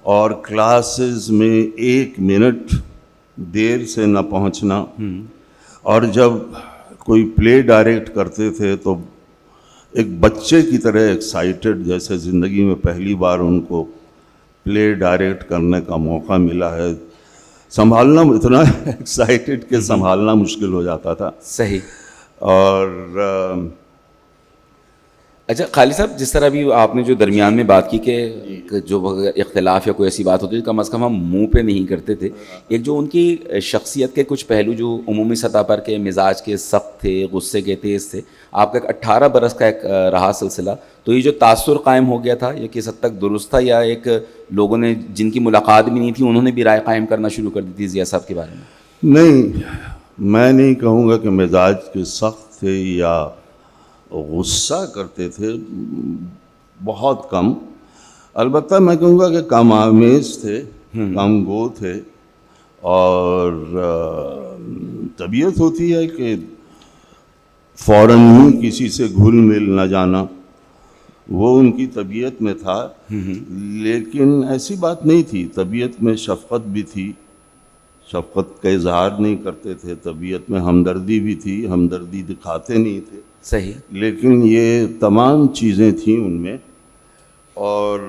اور کلاسز میں 1 منٹ دیر سے نہ پہنچنا. اور جب کوئی پلے ڈائریکٹ کرتے تھے تو ایک بچے کی طرح ایکسائٹیڈ, جیسے زندگی میں پہلی بار ان کو پلے ڈائریکٹ کرنے کا موقع ملا ہے. سنبھالنا اتنا ایکسائٹیڈ کہ سنبھالنا مشکل ہو جاتا تھا. صحیح. اور اچھا خالد صاحب, جس طرح بھی آپ نے جو درمیان میں بات کی کہ جو اختلاف یا کوئی ایسی بات ہوتی ہے کم از کم ہم منہ پہ نہیں کرتے تھے, ایک جو ان کی شخصیت کے کچھ پہلو جو عمومی سطح پر کے مزاج کے سخت تھے, غصے کے تیز تھے, آپ کا 18 برس کا ایک رہا سلسلہ, تو یہ جو تاثر قائم ہو گیا تھا یہ کس حد تک درست تھا, یا ایک لوگوں نے جن کی ملاقات بھی نہیں تھی انہوں نے بھی رائے قائم کرنا شروع کر دی تھی ضیاء صاحب کے بارے میں؟ نہیں, میں نہیں کہوں گا کہ مزاج کے سخت تھے یا غصہ کرتے تھے, بہت کم. البتہ میں کہوں گا کہ کم آمیز تھے, کم گو تھے, اور طبیعت ہوتی ہے کہ فوراً ہی کسی سے گھل مل نہ جانا, وہ ان کی طبیعت میں تھا. لیکن ایسی بات نہیں تھی, طبیعت میں شفقت بھی تھی, شفقت کا اظہار نہیں کرتے تھے, طبیعت میں ہمدردی بھی تھی, ہمدردی دکھاتے نہیں تھے. صحیح. لیکن یہ تمام چیزیں تھیں ان میں. اور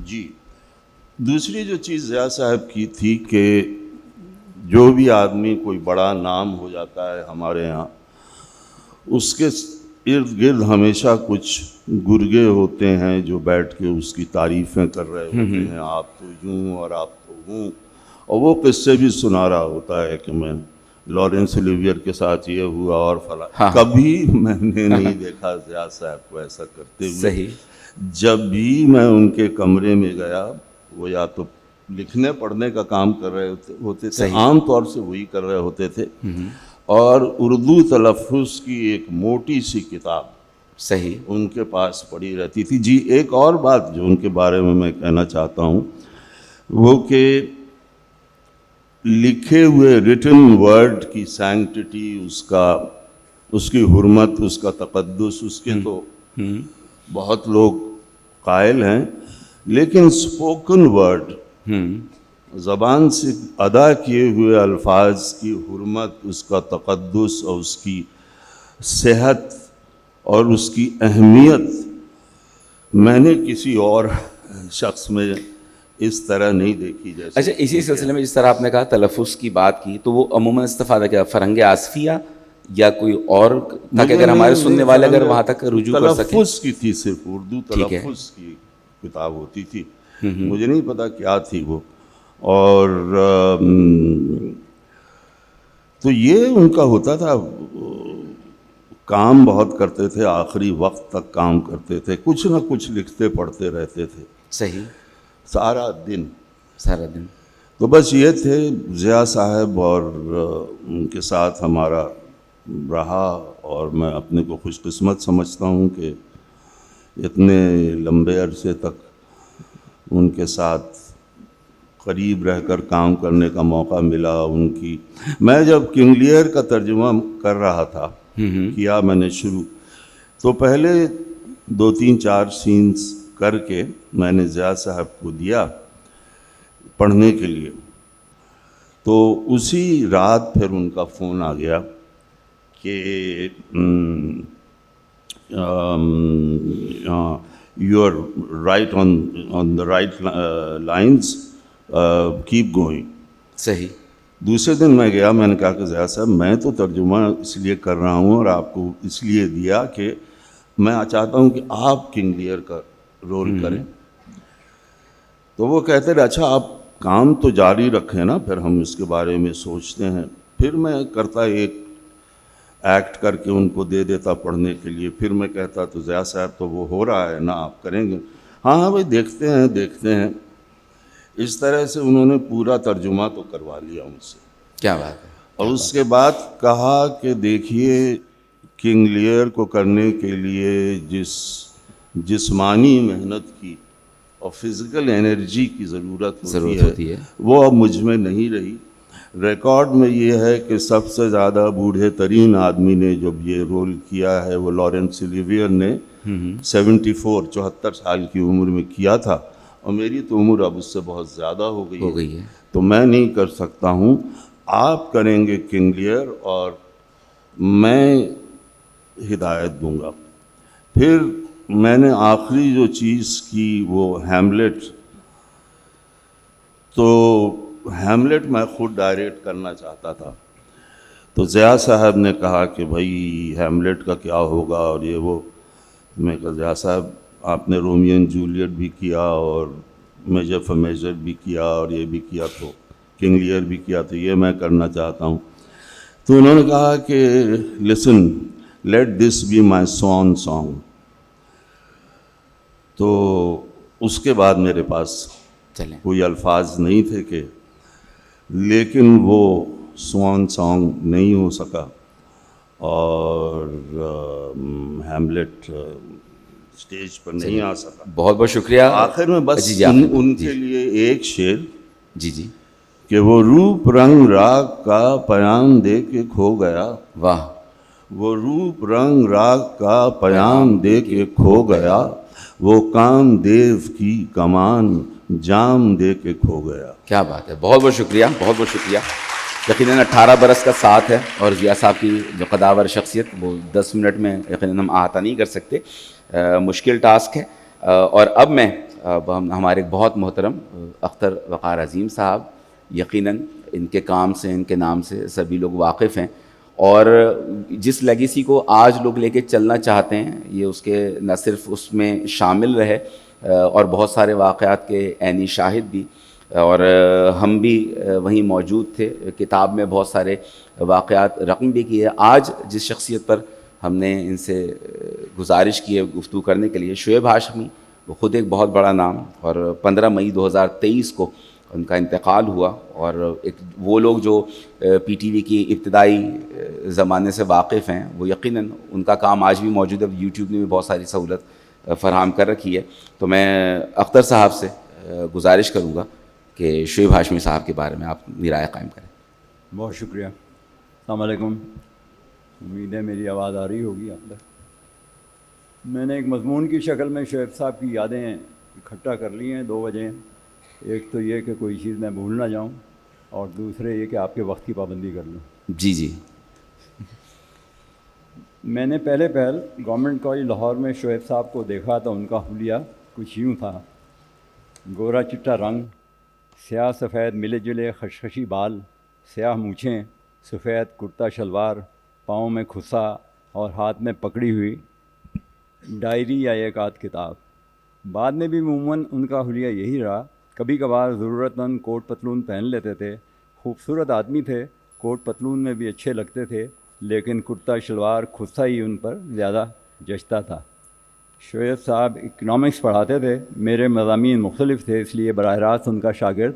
جی, دوسری جو چیز ضیاء صاحب کی تھی کہ جو بھی آدمی کوئی بڑا نام ہو جاتا ہے ہمارے یہاں, اس کے ارد گرد ہمیشہ کچھ گرگے ہوتے ہیں جو بیٹھ کے اس کی تعریفیں کر رہے ہوتے ہیں, آپ تو یوں اور آپ تو ہوں, اور وہ قصے بھی سنا رہا ہوتا ہے کہ میں لارنس اولیویئر کے ساتھ یہ ہوا اور فلاں. کبھی میں نے نہیں دیکھا ضیاء صاحب کو ایسا کرتے ہوئے. صحیح. جب بھی میں ان کے کمرے میں گیا, وہ یا تو لکھنے پڑھنے کا کام کر رہے ہوتے تھے, عام طور سے وہی کر رہے ہوتے تھے, اور اردو تلفظ کی ایک موٹی سی کتاب صحیح ان کے پاس پڑی رہتی تھی. جی, ایک اور بات جو ان کے بارے میں کہنا چاہتا ہوں وہ کہ لکھے ہوئے ریٹن ورڈ کی سینکٹیٹی, اس کی حرمت, اس کا تقدس, اس کے تو بہت لوگ قائل ہیں, لیکن اسپوکن ورڈ, زبان سے ادا کیے ہوئے الفاظ کی حرمت, اس کا تقدس اور اس کی صحت اور اس کی اہمیت میں نے کسی اور شخص میں اس طرح نہیں دیکھی. جیسے اچھا, اسی سلسلے میں جس طرح آپ نے کہا تلفظ کی بات کی, تو وہ عموماً استفادہ کیا فرنگ آصفیہ یا کوئی اور تھا کہ اگر ہمارے سننے والے اگر وہاں تک رجوع کر سکیں؟ تلفظ کی تھی, صرف اردو تلفظ کی کتاب ہوتی تھی, مجھے نہیں پتا کیا تھی وہ. اور تو یہ ان کا ہوتا تھا, کام بہت کرتے تھے, آخری وقت تک کام کرتے تھے, کچھ نہ کچھ لکھتے پڑھتے رہتے تھے. صحیح. سارا دن. تو بس یہ تھے ضیاء صاحب, اور ان کے ساتھ ہمارا رہا, اور میں اپنے کو خوش قسمت سمجھتا ہوں کہ اتنے لمبے عرصے تک ان کے ساتھ قریب رہ کر کام کرنے کا موقع ملا. ان کی میں جب کنگ لیئر کا ترجمہ کر رہا تھا, کیا میں نے شروع, تو پہلے 2-3-4 سینز کر کے میں نے ضیاء صاحب کو دیا پڑھنے کے لیے. تو اسی رات پھر ان کا فون آ گیا کہ you are right on the right lines, keep going. صحیح. دوسرے دن میں گیا, میں نے کہا کہ ضیاء صاحب میں تو ترجمہ اس لیے کر رہا ہوں اور آپ کو اس لیے دیا کہ میں چاہتا ہوں کہ آپ کنگ لیئر کا رول کریں. تو وہ کہتے رہے اچھا آپ کام تو جاری رکھیں نا, پھر ہم اس کے بارے میں سوچتے ہیں. پھر میں کرتا ایک ایکٹ کر کے ان کو دے دیتا پڑھنے کے لیے. پھر میں کہتا تو ضیاء صاحب تو وہ ہو رہا ہے نا, آپ کریں گے؟ ہاں بھائی دیکھتے ہیں. اس طرح سے انہوں نے پورا ترجمہ تو کروا لیا مجھ سے. کیا بات ہے. اور اس کے بعد کہا کہ دیکھیے کنگ لیئر کو کرنے کے لیے جس جسمانی محنت کی اور فزیکل انرجی کی ضرورت ہوتی ہے وہ اب مجھ میں نہیں رہی. ریکارڈ میں یہ ہے کہ سب سے زیادہ بوڑھے ترین آدمی نے جب یہ رول کیا ہے وہ لارنس اولیویئر نے 74 سال کی عمر میں کیا تھا, اور میری تو عمر اب اس سے بہت زیادہ ہو گئی ہے, تو میں نہیں کر سکتا ہوں. آپ کریں گے کنگ لیئر اور میں ہدایت دوں گا. پھر میں نے آخری جو چیز کی وہ ہیملیٹ. تو ہیملیٹ میں خود ڈائریکٹ کرنا چاہتا تھا, تو ضیاء صاحب نے کہا کہ بھائی ہیملیٹ کا کیا ہوگا اور یہ وہ. میں کہا ضیاء صاحب آپ نے رومیو اینڈ جولیٹ بھی کیا اور میجر فار میجر بھی کیا اور یہ بھی کیا, تو کنگ لیئر بھی کیا, تو یہ میں کرنا چاہتا ہوں. تو انہوں نے کہا کہ listen let this be my soon song. تو اس کے بعد میرے پاس کوئی الفاظ نہیں تھے کہ, لیکن وہ سوان سانگ نہیں ہو سکا اور ہیملیٹ اسٹیج پر نہیں آ سکا. بہت بہت شکریہ. آخر میں بس ان کے لیے ایک شعر جی کہ وہ روپ رنگ راگ کا پیام دے کے کھو گیا. واہ. وہ روپ رنگ راگ کا پیام دے کے کھو گیا, وہ کام دیو کی کمان جام دے کے کھو گیا. کیا بات ہے. بہت بہت شکریہ, بہت بہت شکریہ. یقیناً 18 برس کا ساتھ ہے اور ضیاء صاحب کی جو قداور شخصیت وہ 10 منٹ میں یقیناً ہم احاطہ نہیں کر سکتے, مشکل ٹاسک ہے. اور اب میں ہمارے بہت محترم اختر وقار عظیم صاحب, یقیناً ان کے کام سے ان کے نام سے سبھی لوگ واقف ہیں, اور جس لیگیسی کو آج لوگ لے کے چلنا چاہتے ہیں یہ اس کے نہ صرف اس میں شامل رہے اور بہت سارے واقعات کے عینی شاہد بھی, اور ہم بھی وہیں موجود تھے. کتاب میں بہت سارے واقعات رقم بھی کیے. آج جس شخصیت پر ہم نے ان سے گزارش کی ہے گفتگو کرنے کے لیے, شعیب ہاشمی, وہ خود ایک بہت بڑا نام, اور 15 مئی 2023 کو ان کا انتقال ہوا. اور ایک وہ لوگ جو پی ٹی وی کی ابتدائی زمانے سے واقف ہیں وہ یقیناً ان کا کام آج بھی موجود ہے. یوٹیوب نے بھی بہت ساری سہولت فراہم کر رکھی ہے. تو میں اختر صاحب سے گزارش کروں گا کہ شعیب ہاشمی صاحب کے بارے میں آپ رائے قائم کریں. بہت شکریہ. السلام علیکم. امید ہے میری آواز آ رہی ہوگی آپ تک. میں نے ایک مضمون کی شکل میں شعیب صاحب کی یادیں اکٹھا کر لی ہیں 2 وجہ. ایک تو یہ کہ کوئی چیز میں بھول نہ جاؤں, اور دوسرے یہ کہ آپ کے وقت کی پابندی کر لوں. جی میں نے پہلے گورنمنٹ کالج لاہور میں شعیب صاحب کو دیکھا تو ان کا حلیہ کچھ یوں تھا. گورا چٹا رنگ, سیاہ سفید ملے جلے خشخشی بال, سیاہ مونچھیں, سفید کرتا شلوار, پاؤں میں کھسا اور ہاتھ میں پکڑی ہوئی ڈائری یا ایک آدھ کتاب. بعد میں بھی عموماً ان کا حلیہ یہی رہا. کبھی کبھار ضرورت مند کوٹ پتلون پہن لیتے تھے. خوبصورت آدمی تھے, کوٹ پتلون میں بھی اچھے لگتے تھے, لیکن کرتا شلوار کھسا ہی ان پر زیادہ جچتا تھا. شعیب صاحب اکنامکس پڑھاتے تھے. میرے مضامین مختلف تھے, اس لیے براہ راست ان کا شاگرد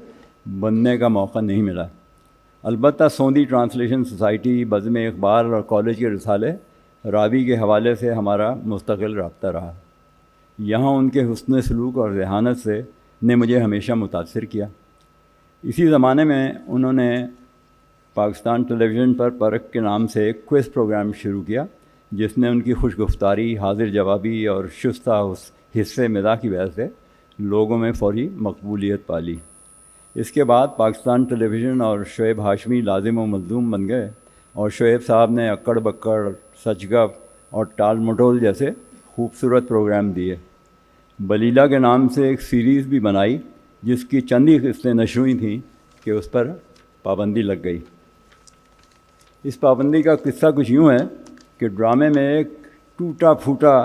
بننے کا موقع نہیں ملا. البتہ سوندھی ٹرانسلیشن سوسائٹی, بزم اقبال اور کالج کے رسالے راوی کے حوالے سے ہمارا مستقل رابطہ رہا. یہاں ان کے حسن سلوک اور ذہانت سے نے مجھے ہمیشہ متاثر کیا. اسی زمانے میں انہوں نے پاکستان ٹیلی ویژن پر پرکھ کے نام سے ایک کوئز پروگرام شروع کیا, جس نے ان کی خوش گفتاری, حاضر جوابی اور شستہ حصے مزاح کی وجہ سے لوگوں میں فوری مقبولیت پالی. اس کے بعد پاکستان ٹیلی ویژن اور شعیب ہاشمی لازم و ملزوم بن گئے, اور شعیب صاحب نے اکڑ بکڑ, سچ گپ اور ٹال مٹول جیسے خوبصورت پروگرام دیے. بلیلا کے نام سے ایک سیریز بھی بنائی جس کی چند ہی قسطیں نشر ہوئی تھیں کہ اس پر پابندی لگ گئی. اس پابندی کا قصہ کچھ یوں ہے کہ ڈرامے میں ایک ٹوٹا پھوٹا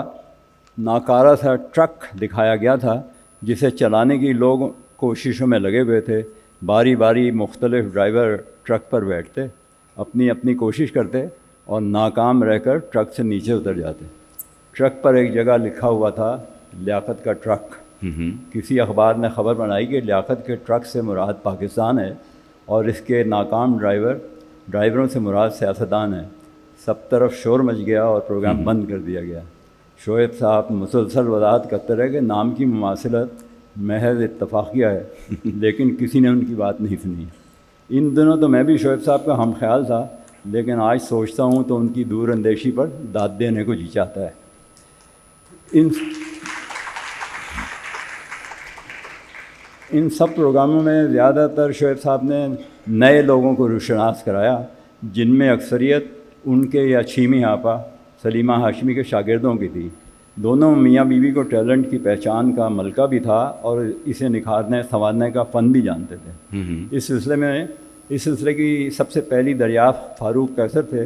ناکارہ سا ٹرک دکھایا گیا تھا جسے چلانے کی لوگ کوششوں میں لگے ہوئے تھے. باری باری مختلف ڈرائیور ٹرک پر بیٹھتے, اپنی اپنی کوشش کرتے اور ناکام رہ کر ٹرک سے نیچے اتر جاتے. ٹرک پر ایک جگہ لکھا ہوا تھا لیاقت کا ٹرک. کسی اخبار نے خبر بنائی کہ لیاقت کے ٹرک سے مراد پاکستان ہے اور اس کے ناکام ڈرائیوروں سے مراد سیاستدان ہیں. سب طرف شور مچ گیا اور پروگرام بند کر دیا گیا. شعیب صاحب مسلسل وضاحت کرتے رہے کہ نام کی مماثلت محض اتفاقیہ ہے، لیکن کسی نے ان کی بات نہیں سنی. ان دنوں تو میں بھی شعیب صاحب کا ہم خیال تھا، لیکن آج سوچتا ہوں تو ان کی دور اندیشی پر داد دینے کو جی چاہتا ہے. ان سب پروگراموں میں زیادہ تر شعیب صاحب نے نئے لوگوں کو روشناس کرایا، جن میں اکثریت ان کے یا چھیمی آپا سلیمہ ہاشمی کے شاگردوں کی تھی. دونوں میاں بیوی کو ٹیلنٹ کی پہچان کا ملکہ بھی تھا اور اسے نکھارنے سنوارنے کا فن بھی جانتے تھے. اس سلسلے کی سب سے پہلی دریافت فاروق قیصر تھے،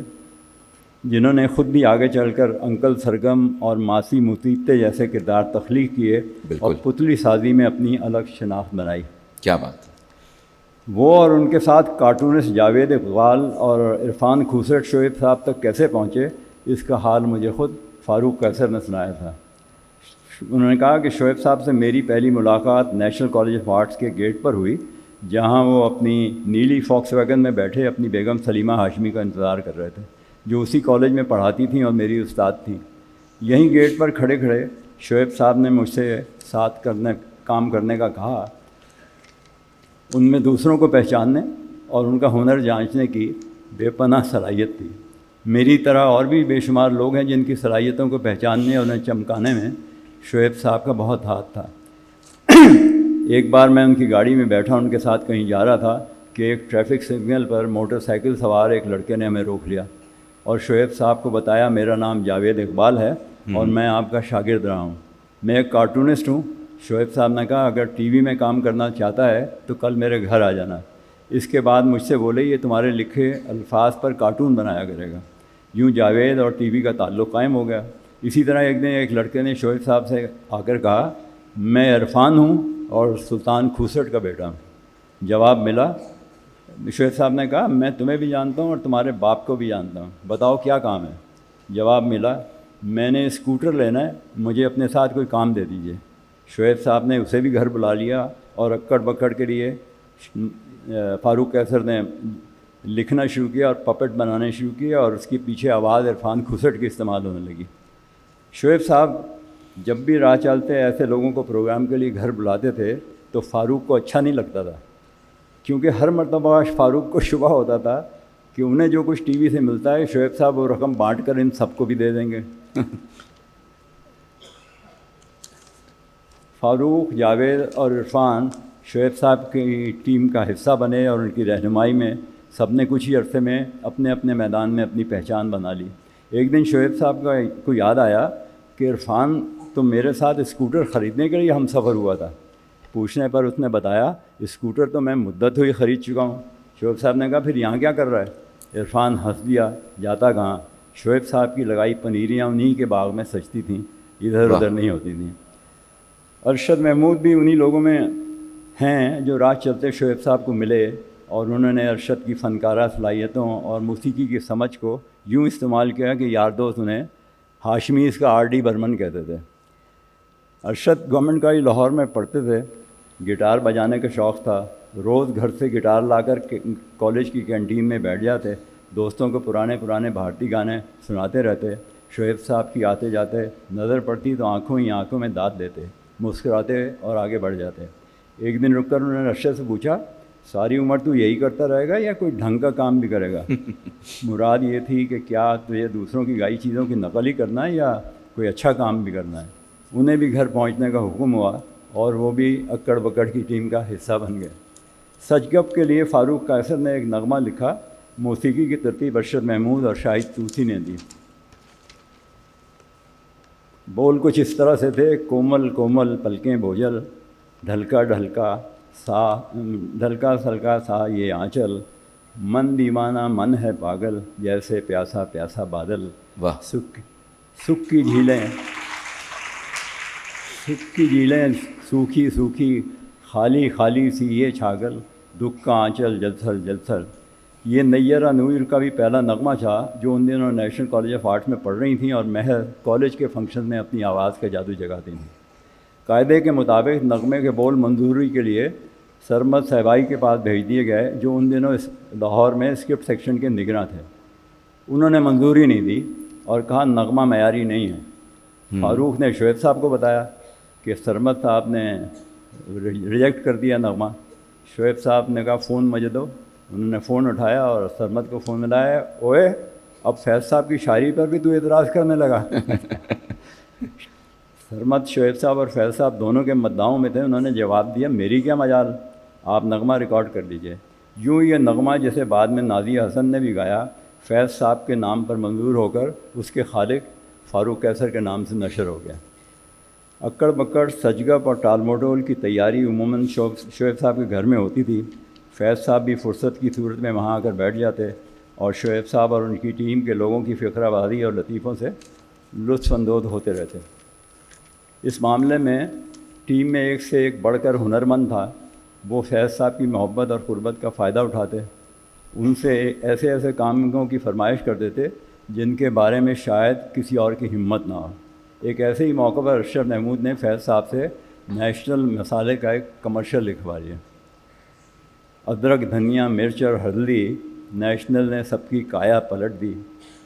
جنہوں نے خود بھی آگے چل کر انکل سرگم اور ماسی موتیتے جیسے کردار تخلیق کیے اور پتلی سازی میں اپنی الگ شناخت بنائی. کیا بات. وہ اور ان کے ساتھ کارٹونسٹ جاوید اقبال اور عرفان کھوسٹ شعیب صاحب تک کیسے پہنچے، اس کا حال مجھے خود فاروق قیصر نے سنایا تھا. انہوں نے کہا کہ شعیب صاحب سے میری پہلی ملاقات نیشنل کالج آف آرٹس کے گیٹ پر ہوئی، جہاں وہ اپنی نیلی فاکس ویگن میں بیٹھے اپنی بیگم سلیمہ ہاشمی کا انتظار کر رہے تھے، جو اسی کالج میں پڑھاتی تھیں اور میری استاد تھیں. یہیں گیٹ پر کھڑے کھڑے شعیب صاحب نے مجھ سے ساتھ کام کرنے کا کہا. ان میں دوسروں کو پہچاننے اور ان کا ہنر جانچنے کی بے پناہ صلاحیت تھی. میری طرح اور بھی بے شمار لوگ ہیں جن کی صلاحیتوں کو پہچاننے اور انہیں چمکانے میں شعیب صاحب کا بہت ہاتھ تھا. ایک بار میں ان کی گاڑی میں بیٹھا ان کے ساتھ کہیں جا رہا تھا کہ ایک ٹریفک سگنل پر موٹر سائیکل سوار ایک لڑکے نے ہمیں روک لیا اور شعیب صاحب کو بتایا میرا نام جاوید اقبال ہے اور میں آپ کا شاگرد رہا ہوں، میں ایک کارٹونسٹ ہوں. شعیب صاحب نے کہا اگر ٹی وی میں کام کرنا چاہتا ہے تو کل میرے گھر آ جانا. اس کے بعد مجھ سے بولے یہ تمہارے لکھے الفاظ پر کارٹون بنایا کرے گا. یوں جاوید اور ٹی وی کا تعلق قائم ہو گیا. اسی طرح ایک دن ایک لڑکے نے شعیب صاحب سے آ کر کہا میں عرفان ہوں اور سلطان کھوسٹ کا بیٹا ہوں. جواب ملا. شعیب صاحب نے کہا میں تمہیں بھی جانتا ہوں اور تمہارے باپ کو بھی جانتا ہوں، بتاؤ کیا کام ہے. جواب ملا میں نے اسکوٹر لینا ہے، مجھے اپنے ساتھ کوئی کام دے دیجیے. شعیب صاحب نے اسے بھی گھر بلا لیا اور اکڑ بکڑ کے لیے فاروق قیصر نے لکھنا شروع کیا اور پپٹ بنانے شروع کیا اور اس کے پیچھے آواز عرفان کھوسٹ کی استعمال ہونے لگی. شعیب صاحب جب بھی راہ چلتے ایسے لوگوں کو پروگرام کے لیے گھر بلاتے تھے تو فاروق کو اچھا نہیں لگتا تھا، کیونکہ ہر مرتبہ فاروق کو شبہ ہوتا تھا کہ انہیں جو کچھ ٹی وی سے ملتا ہے شعیب صاحب وہ رقم بانٹ کر ان سب کو بھی دے دیں گے. فاروق، جاوید اور عرفان شعیب صاحب کی ٹیم کا حصہ بنے اور ان کی رہنمائی میں سب نے کچھ ہی عرصے میں اپنے اپنے میدان میں اپنی پہچان بنا لی. ایک دن شعیب صاحب کو یاد آیا کہ عرفان تو میرے ساتھ اسکوٹر خریدنے کے لیے ہم سفر ہوا تھا. پوچھنے پر اس نے بتایا اسکوٹر تو میں مدت ہوئی خرید چکا ہوں. شعیب صاحب نے کہا پھر یہاں کیا کر رہا ہے؟ عرفان ہنس دیا. جاتا کہاں، شعیب صاحب کی لگائی پنیریاں انہی کے باغ میں سجتی تھیں، ادھر ادھر نہیں ہوتی تھیں. ارشد محمود بھی انہی لوگوں میں ہیں جو راہ چلتے شعیب صاحب کو ملے اور انہوں نے ارشد کی فنکارہ صلاحیتوں اور موسیقی کی سمجھ کو یوں استعمال کیا کہ یار دوست انہیں ہاشمیز کا آر ڈی برمن کہتے تھے. ارشد گورنمنٹ کالج لاہور میں پڑھتے تھے. گٹار بجانے کا شوق تھا. روز گھر سے گٹار لا کر کالج کی کینٹین میں بیٹھ جاتے، دوستوں کو پرانے بھارتی گانے سناتے رہتے. شعیب صاحب کی آتے جاتے نظر پڑتی تو آنکھوں ہی آنکھوں میں داد دیتے، مسکراتے اور آگے بڑھ جاتے. ایک دن رک کر انہوں نے ارشد سے پوچھا ساری عمر تو یہی کرتا رہے گا یا کوئی ڈھنگ کا کام بھی کرے گا؟ مراد یہ تھی کہ کیا تجھے دوسروں کی گائی چیزوں کی نقل ہی کرنا ہے یا کوئی اچھا کام بھی کرنا ہے؟ انہیں بھی گھر پہنچنے کا حکم ہوا اور وہ بھی اکڑ بکڑ کی ٹیم کا حصہ بن گئے. سچ گپ کے لیے فاروق قیصر نے ایک نغمہ لکھا. موسیقی کی ترتیب ارشد محمود اور شاہد طوسی نے دی. بول کچھ اس طرح سے تھے کومل کومل پلکیں بوجھل، ڈھلکا ڈھلکا سلکا سا یہ آنچل، من دیوانہ من ہے پاگل جیسے پیاسا پیاسا بادل. واہ. سکھ کی جھیلیں سوکھی سوکھی خالی خالی سی یہ چھاگل، دکھ کا آنچل جلسل جلسل. یہ نیرہ نور کا بھی پہلا نغمہ تھا جو ان دنوں نیشنل کالج آف آرٹس میں پڑھ رہی تھیں اور محض کالج کے فنکشن میں اپنی آواز کا جادو جگاتی تھیں۔ قاعدے کے مطابق نغمے کے بول منظوری کے لیے سرمد صاحبائی کے پاس بھیج دیے گئے جو ان دنوں لاہور میں اسکرپٹ سیکشن کے نگراں تھے۔ انہوں نے منظوری نہیں دی اور کہا نغمہ معیاری نہیں ہے۔ فاروق نے شعیب صاحب کو بتایا کہ سرمد صاحب نے ریجیکٹ کر دیا نغمہ۔ شعیب صاحب نے کہا فون مجھے دو۔ انہوں نے فون اٹھایا اور سرمد کو فون ملایا، اوئے اب فیض صاحب کی شاعری پر بھی تو اعتراض کرنے لگا۔ سرمد شعیب صاحب اور فیض صاحب دونوں کے مدعاؤں میں تھے۔ انہوں نے جواب دیا میری کیا مجال، آپ نغمہ ریکارڈ کر دیجئے۔ یوں یہ نغمہ جسے بعد میں نازیہ حسن نے بھی گایا فیض صاحب کے نام پر منظور ہو کر اس کے خالق فاروق قیصر کے نام سے نشر ہو گیا۔ اکڑ بکڑ سجگپ اور ٹال مٹول کی تیاری عموماً شعیب صاحب کے گھر میں ہوتی تھی۔ فیض صاحب بھی فرصت کی صورت میں وہاں آ کر بیٹھ جاتے اور شعیب صاحب اور ان کی ٹیم کے لوگوں کی فقرہ بازی اور لطیفوں سے لطف اندوز ہوتے رہتے۔ اس معاملے میں ٹیم میں ایک سے ایک بڑھ کر ہنرمند تھا۔ وہ فیض صاحب کی محبت اور قربت کا فائدہ اٹھاتے، ان سے ایسے ایسے کاموں کی فرمائش کر دیتے جن کے بارے میں شاید کسی اور کی ہمت نہ ہو۔ ایک ایسے ہی موقع پر ارشد محمود نے فیض صاحب سے نیشنل مسالے کا ایک کمرشل لکھوا لیا۔ ادرک، دھنیا، مرچ اور ہلدی نیشنل نے سب کی کایا پلٹ دی،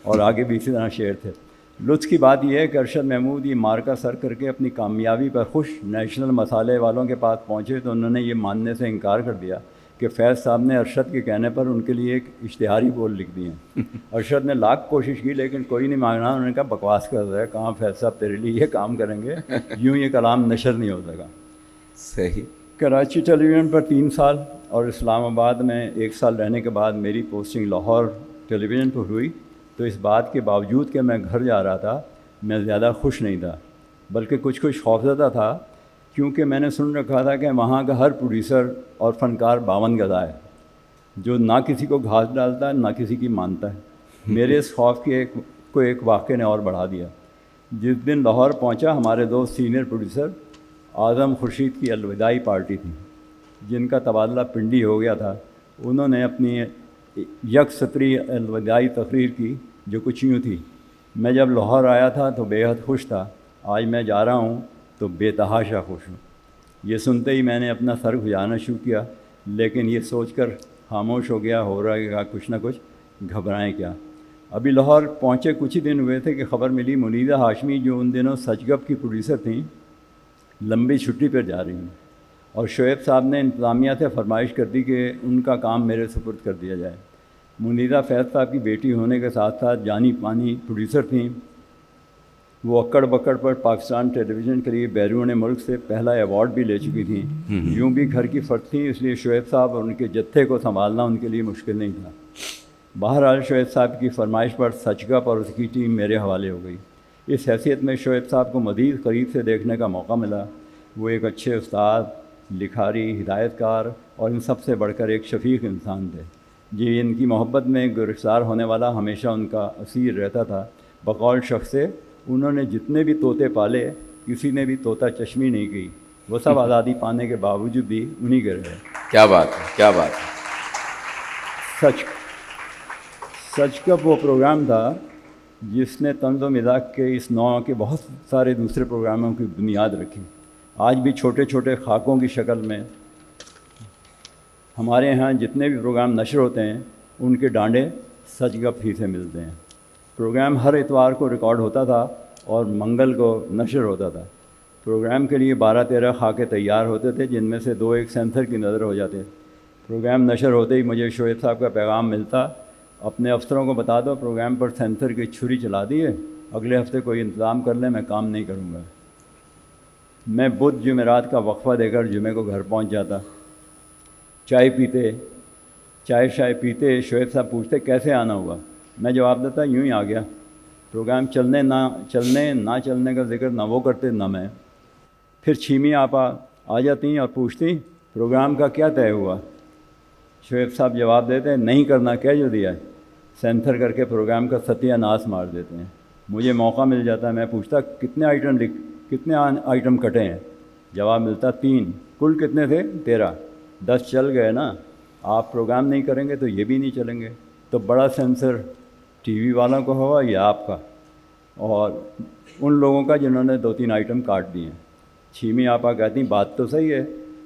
اور آگے بھی اسی طرح شعر تھے۔ لطف کی بات یہ ہے کہ ارشد محمود یہ مارکا سر کر کے اپنی کامیابی پر خوش نیشنل مسالے والوں کے پاس پہنچے تو انہوں نے یہ ماننے سے انکار کر دیا کہ فیض صاحب نے ارشد کے کہنے پر ان کے لیے ایک اشتہاری بول لکھ دی ہیں۔ ارشد نے لاکھ کوشش کی لیکن کوئی نہیں مانگنا۔ انہوں نے کہا بکواس کر رہا ہے، کہاں فیض صاحب تیرے لیے یہ کام کریں گے، یوں یہ کلام نشر نہیں ہو سکا۔ صحیح۔ کراچی ٹیلی ویژن پر 3 سال اور اسلام آباد میں 1 سال رہنے کے بعد میری پوسٹنگ لاہور ٹیلی ویژن پر ہوئی، تو اس بات کے باوجود کہ میں گھر جا رہا تھا میں زیادہ خوش نہیں تھا، بلکہ کچھ خوفزدہ تھا، کیونکہ میں نے سن رکھا تھا کہ وہاں کا ہر پروڈیوسر اور فنکار 52 گدھا ہے جو نہ کسی کو گھاس ڈالتا ہے نہ کسی کی مانتا ہے۔ میرے اس خوف کی ایک واقعے نے اور بڑھا دیا۔ جس دن لاہور پہنچا ہمارے 2 سینئر پروڈیوسر اعظم خورشید کی الوداعی پارٹی تھی جن کا تبادلہ پنڈی ہو گیا تھا۔ انہوں نے اپنی یک سطری الوداعی تقریر کی جو کچھ یوں تھی، میں جب لاہور آیا تھا تو بے حد خوش تھا، آج میں جا رہا ہوں تو بے تحاشا خوش ہوں۔ یہ سنتے ہی میں نے اپنا سر کھجانا شروع کیا، لیکن یہ سوچ کر خاموش ہو گیا، ہو رہا ہے کچھ نہ کچھ، گھبرائیں کیا۔ ابھی لاہور پہنچے کچھ ہی دن ہوئے تھے کہ خبر ملی منیزہ ہاشمی جو ان دنوں سچ گپ کی پروڈیوسر تھیں لمبی چھٹی پر جا رہی ہیں، اور شعیب صاحب نے انتظامیہ سے فرمائش کر دی کہ ان کا کام میرے سپرد کر دیا جائے۔ منیزہ فیض صاحب کی بیٹی ہونے کے ساتھ ساتھ جانی پانی پروڈیوسر تھیں۔ وہ اکڑ بکڑ پر پاکستان ٹیلی ویژن کے لیے بیرون ملک سے پہلا ایوارڈ بھی لے چکی تھیں۔ یوں بھی گھر کی فرد تھیں، اس لیے شعیب صاحب اور ان کے جتھے کو سنبھالنا ان کے لیے مشکل نہیں تھا۔ بہرحال شعیب صاحب کی فرمائش پر سچ گپ اور اس کی ٹیم میرے حوالے ہو گئی۔ اس حیثیت میں شعیب صاحب کو مزید قریب سے دیکھنے کا موقع ملا۔ وہ ایک اچھے استاد، لکھاری، ہدایت کار اور ان سب سے بڑھ کر ایک شفیق انسان تھے۔ جی ان کی محبت میں گرفتار ہونے والا ہمیشہ ان کا اسیر رہتا تھا۔ بقول شخص سے انہوں نے جتنے بھی طوطے پالے کسی نے بھی طوطا چشمی نہیں کی، وہ سب آزادی پانے کے باوجود بھی انہی کے رہے۔ کیا بات ہے، کیا بات ہے۔ سچ کا وہ پروگرام تھا جس نے طنز و مزاح کے اس نوع کے بہت سارے دوسرے پروگراموں کی بنیاد رکھی۔ آج بھی چھوٹے چھوٹے خاکوں کی شکل میں ہمارے ہاں جتنے بھی پروگرام نشر ہوتے ہیں ان کے ڈانڈے سچ گپ ہی سے ملتے ہیں۔ پروگرام ہر اتوار کو ریکارڈ ہوتا تھا اور منگل کو نشر ہوتا تھا۔ پروگرام کے لیے 12-13 خاکے تیار ہوتے تھے جن میں سے 2 ایک سینسر کی نظر ہو جاتے۔ پروگرام نشر ہوتے ہی مجھے شعیب صاحب کا پیغام ملتا، اپنے افسروں کو بتا دو پروگرام پر سینسر کی چھری چلا دی ہے، اگلے ہفتے کوئی انتظام کر لیں، میں کام نہیں کروں گا۔ میں بدھ جمعرات کا وقفہ دے کر جمعے کو گھر پہنچ جاتا۔ چائے پیتے شعیب صاحب پوچھتے کیسے آنا ہوا، میں جواب دیتا یوں ہی آ گیا۔ پروگرام چلنے نہ چلنے کا ذکر نہ وہ کرتے نہ میں۔ پھر چھیمی آپا آ جاتی اور پوچھتی پروگرام کا کیا طے ہوا۔ شعیب صاحب جواب دیتے نہیں کرنا کہہ جو دیا ہے، سینسر کر کے پروگرام کا ستیہ ناش مار دیتے ہیں۔ مجھے موقع مل جاتا ہے، میں پوچھتا کتنے آئٹم کٹے ہیں، جواب ملتا 3، کل کتنے تھے 13، 10 چل گئے نا، آپ پروگرام نہیں کریں گے تو یہ بھی نہیں چلیں گے. تو بڑا سینسر ٹی وی والوں کو ہوگا یا آپ کا, اور ان لوگوں کا جنہوں نے 2-3 آئٹم کاٹ دیے ہیں. چھیمی آپا کہتی ہیں بات تو صحیح ہے.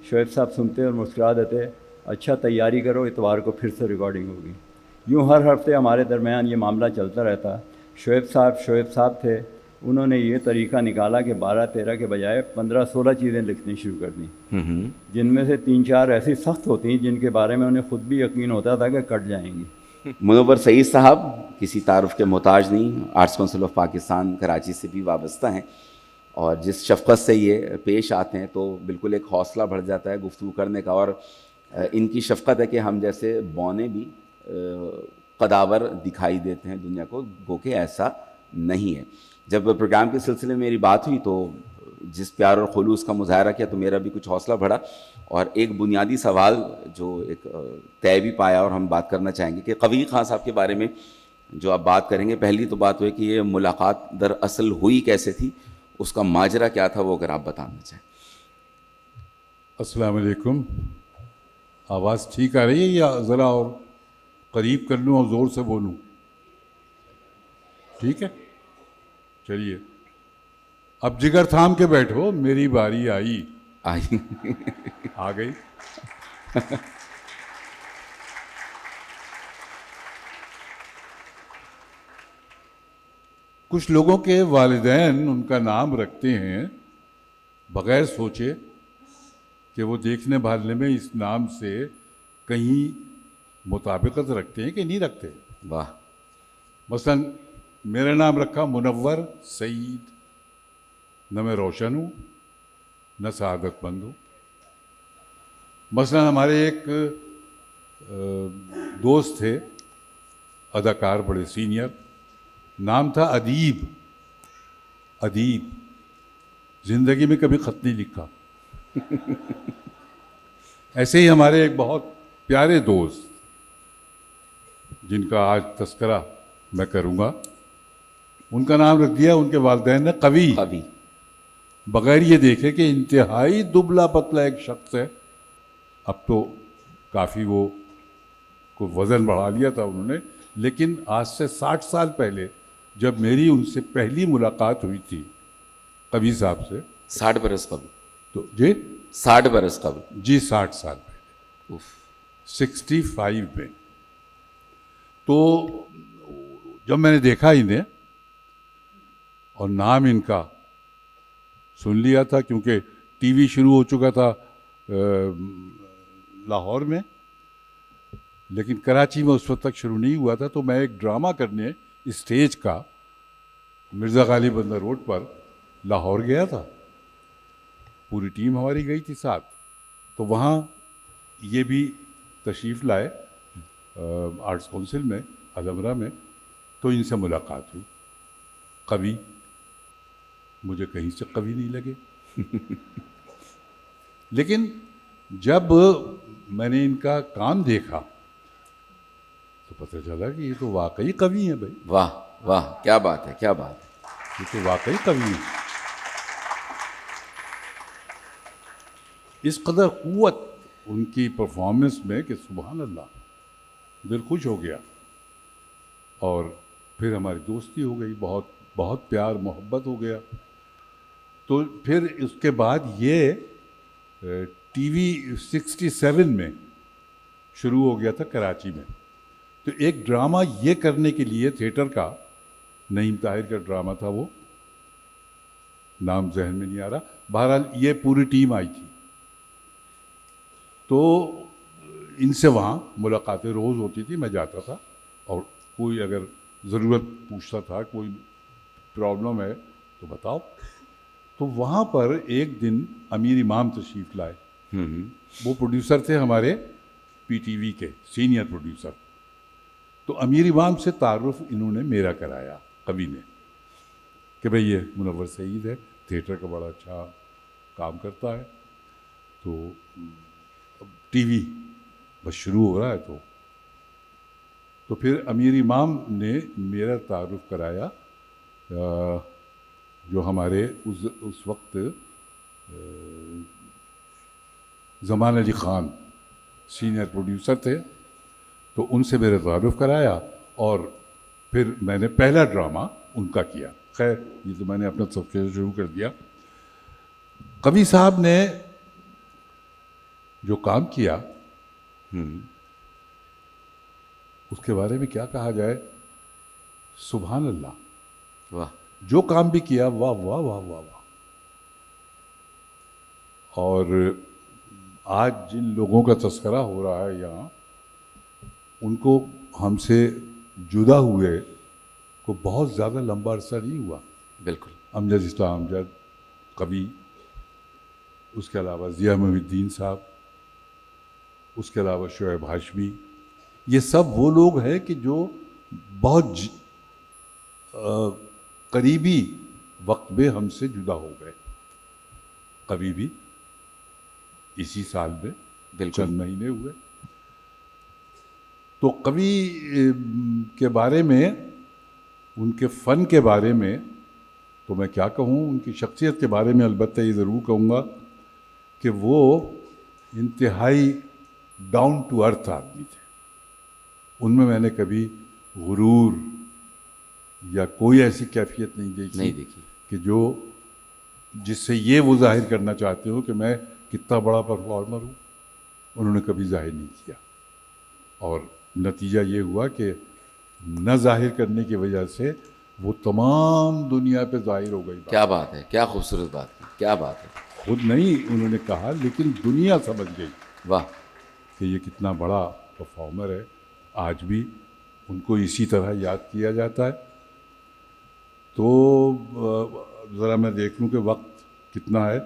شعیب صاحب سنتے اور مسکرا دیتے, اچھا تیاری کرو اتوار کو پھر سے ریکارڈنگ ہوگی. یوں ہر ہفتے ہمارے درمیان یہ معاملہ چلتا رہتا. شعیب صاحب تھے, انہوں نے یہ طریقہ نکالا کہ 12-13 کے بجائے 15-16 چیزیں لکھنی شروع کر دیں, جن میں سے 3-4 ایسی سخت ہوتی ہیں جن کے بارے میں انہیں خود بھی یقین ہوتا تھا کہ کٹ جائیں گی. منور سعید صاحب کسی تعارف کے محتاج نہیں, arts council of Pakistan Karachi سے بھی وابستہ ہیں, اور جس شفقت سے یہ پیش آتے ہیں تو بالکل ایک حوصلہ بڑھ جاتا ہے گفتگو کرنے کا. اور ان کی شفقت ہے کہ ہم جیسے بونے بھی قداور دکھائی دیتے ہیں دنیا کو, گو کہ ایسا نہیں ہے. جب پروگرام کے سلسلے میں میری بات ہوئی تو جس پیار اور خلوص کا مظاہرہ کیا تو میرا بھی کچھ حوصلہ بڑھا, اور ایک بنیادی سوال جو ایک طے بھی پایا اور ہم بات کرنا چاہیں گے کہ قوی خان صاحب کے بارے میں جو آپ بات کریں گے. پہلی تو بات ہوئی کہ یہ ملاقات دراصل ہوئی کیسے تھی, اس کا ماجرا کیا تھا, وہ اگر آپ بتانا چاہیں. السلام علیکم. آواز ٹھیک آ رہی ہے یا ذرا اور قریب کر لوں اور زور سے بولوں؟ ٹھیک ہے, چلیے اب جگر تھام کے بیٹھو, میری باری آئی آ گئی. کچھ لوگوں کے والدین ان کا نام رکھتے ہیں بغیر سوچے کہ وہ دیکھنے بھالنے میں اس نام سے کہیں مطابقت رکھتے ہیں کہ نہیں رکھتے. واہ. مثلا میرا نام رکھا منور سعید, نہ میں روشن ہوں نہ سعادت مند ہوں. مثلا ہمارے ایک دوست تھے اداکار بڑے سینئر, نام تھا ادیب. ادیب زندگی میں کبھی خط نہیں لکھا. ایسے ہی ہمارے ایک بہت پیارے دوست جن کا آج تذکرہ میں کروں گا, ان کا نام رکھ دیا ان کے والدین نے قوی, بغیر یہ دیکھے کہ انتہائی دبلا پتلا ایک شخص ہے. اب تو کافی وہ کوئی وزن بڑھا لیا تھا انہوں نے, لیکن آج سے 60 سال پہلے جب میری ان سے پہلی ملاقات ہوئی تھی قوی صاحب سے, 60 برس قبل. تو جی 60 برس قبل, جی 60 سال پہلے, 65 میں. تو جب میں نے دیکھا انہیں اور نام ان کا سن لیا تھا, کیونکہ ٹی وی شروع ہو چکا تھا لاہور میں, لیکن کراچی میں اس وقت تک شروع نہیں ہوا تھا. تو میں ایک ڈرامہ کرنے اسٹیج کا مرزا غالب بندر روڈ پر لاہور گیا تھا. پوری ٹیم ہماری گئی تھی ساتھ. تو وہاں یہ بھی تشریف لائے آرٹس کونسل میں الحمرہ میں, تو ان سے ملاقات ہوئی. قوی, مجھے کہیں سے قوی نہیں لگے. لیکن جب میں نے ان کا کام دیکھا تو پتہ چلا کہ یہ تو واقعی قوی ہیں بھائی. واہ واہ, کیا بات ہے, کیا بات ہے. یہ تو واقعی قوی ہیں. اس قدر قوت ان کی پرفارمنس میں کہ سبحان اللہ, دل خوش ہو گیا. اور پھر ہماری دوستی ہو گئی, بہت بہت پیار محبت ہو گیا. تو پھر اس کے بعد یہ ٹی وی 67 میں شروع ہو گیا تھا کراچی میں. تو ایک ڈرامہ یہ کرنے کے لیے تھیٹر کا, نعیم طاہر کا ڈرامہ تھا, وہ نام ذہن میں نہیں آ رہا. بہرحال یہ پوری ٹیم آئی تھی. تو ان سے وہاں ملاقاتیں روز ہوتی تھی. میں جاتا تھا اور کوئی اگر ضرورت پوچھتا تھا, کوئی پرابلم ہے تو بتاؤ. تو وہاں پر ایک دن امیر امام تشریف لائے. وہ پروڈیوسر تھے ہمارے پی ٹی وی کے, سینئر پروڈیوسر. تو امیر امام سے تعارف انہوں نے میرا کرایا قوی نے, کہ بھئی یہ منور سعید ہے, تھیٹر کا بڑا اچھا کام کرتا ہے. تو ٹی وی بس شروع ہو رہا ہے. تو پھر امیر امام نے میرا تعارف کرایا جو ہمارے اس وقت زمان علی خان سینئر پروڈیوسر تھے، تو ان سے میرے تعارف کرایا اور پھر میں نے پہلا ڈرامہ ان کا کیا. خیر یہ تو میں نے اپنا سب سے شروع کر دیا. قوی صاحب نے جو کام کیا اس کے بارے میں کیا کہا جائے. سبحان اللہ، واہ. جو کام بھی کیا واہ واہ واہ واہ واہ. اور آج جن لوگوں کا تذکرہ ہو رہا ہے یہاں، ان کو ہم سے جدا ہوئے کو بہت زیادہ لمبا عرصہ نہیں ہوا. بالکل. امجد اسلام امجد، قوی، اس کے علاوہ ضیاء محی الدین صاحب، اس کے علاوہ شعیب ہاشمی، یہ سب وہ لوگ ہیں کہ جو بہت قریبی وقت میں ہم سے جدا ہو گئے. قوی بھی اسی سال میں بالکل. چند مہینے ہوئے. تو قوی کے بارے میں، ان کے فن کے بارے میں تو میں کیا کہوں. ان کی شخصیت کے بارے میں البتہ یہ ضرور کہوں گا کہ وہ انتہائی ڈاؤن ٹو ارتھ آدمی تھے. ان میں نے کبھی غرور یا کوئی ایسی کیفیت نہیں دیکھی کہ جس سے یہ وہ ظاہر کرنا چاہتے ہو کہ میں کتنا بڑا پرفارمر ہوں. انہوں نے کبھی ظاہر نہیں کیا، اور نتیجہ یہ ہوا کہ نہ ظاہر کرنے کی وجہ سے وہ تمام دنیا پہ ظاہر ہو گئی. کیا بات ہے، کیا خوبصورت بات ہے، کیا بات ہے. خود نہیں انہوں نے کہا، لیکن دنیا سمجھ گئی واہ. کہ یہ کتنا بڑا پرفارمر ہے. آج بھی ان کو اسی طرح یاد کیا جاتا ہے. تو ذرا میں دیکھ لوں کہ وقت کتنا ہے.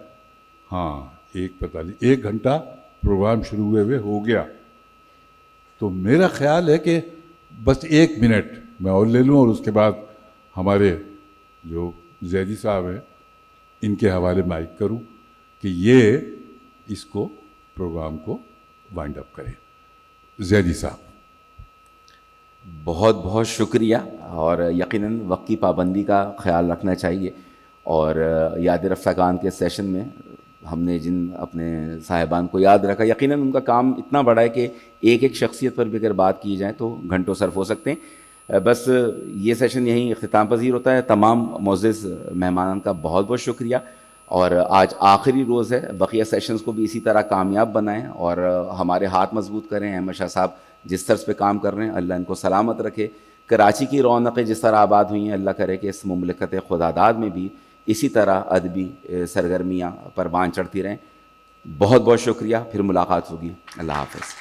ہاں 1:45، 1 گھنٹہ پروگرام شروع ہوئے ہو گیا. تو میرا خیال ہے کہ بس 1 منٹ میں اور لے لوں، اور اس کے بعد ہمارے جو زیدی صاحب ہیں ان کے حوالے مائک کروں کہ یہ اس کو پروگرام کو وائنڈ اپ کریں. زیدی صاحب. بہت بہت شکریہ. اور یقیناً وقت کی پابندی کا خیال رکھنا چاہیے. اور یاد رفتگان کے سیشن میں ہم نے جن اپنے صاحبان کو یاد رکھا، یقیناً ان کا کام اتنا بڑا ہے کہ ایک ایک شخصیت پر بھی اگر بات کی جائے تو گھنٹوں صرف ہو سکتے ہیں. بس یہ سیشن یہیں اختتام پذیر ہوتا ہے. تمام معزز مہمانان کا بہت بہت شکریہ. اور آج آخری روز ہے، بقیہ سیشنز کو بھی اسی طرح کامیاب بنائیں اور ہمارے ہاتھ مضبوط کریں. احمد شاہ صاحب جس طرز پہ کام کر رہے ہیں، اللہ ان کو سلامت رکھے. کراچی کی رونقیں جس طرح آباد ہوئی ہیں، اللہ کرے کہ اس مملکت خداداد میں بھی اسی طرح ادبی سرگرمیاں پروان چڑھتی رہیں. بہت بہت شکریہ. پھر ملاقات ہوگی. اللہ حافظ.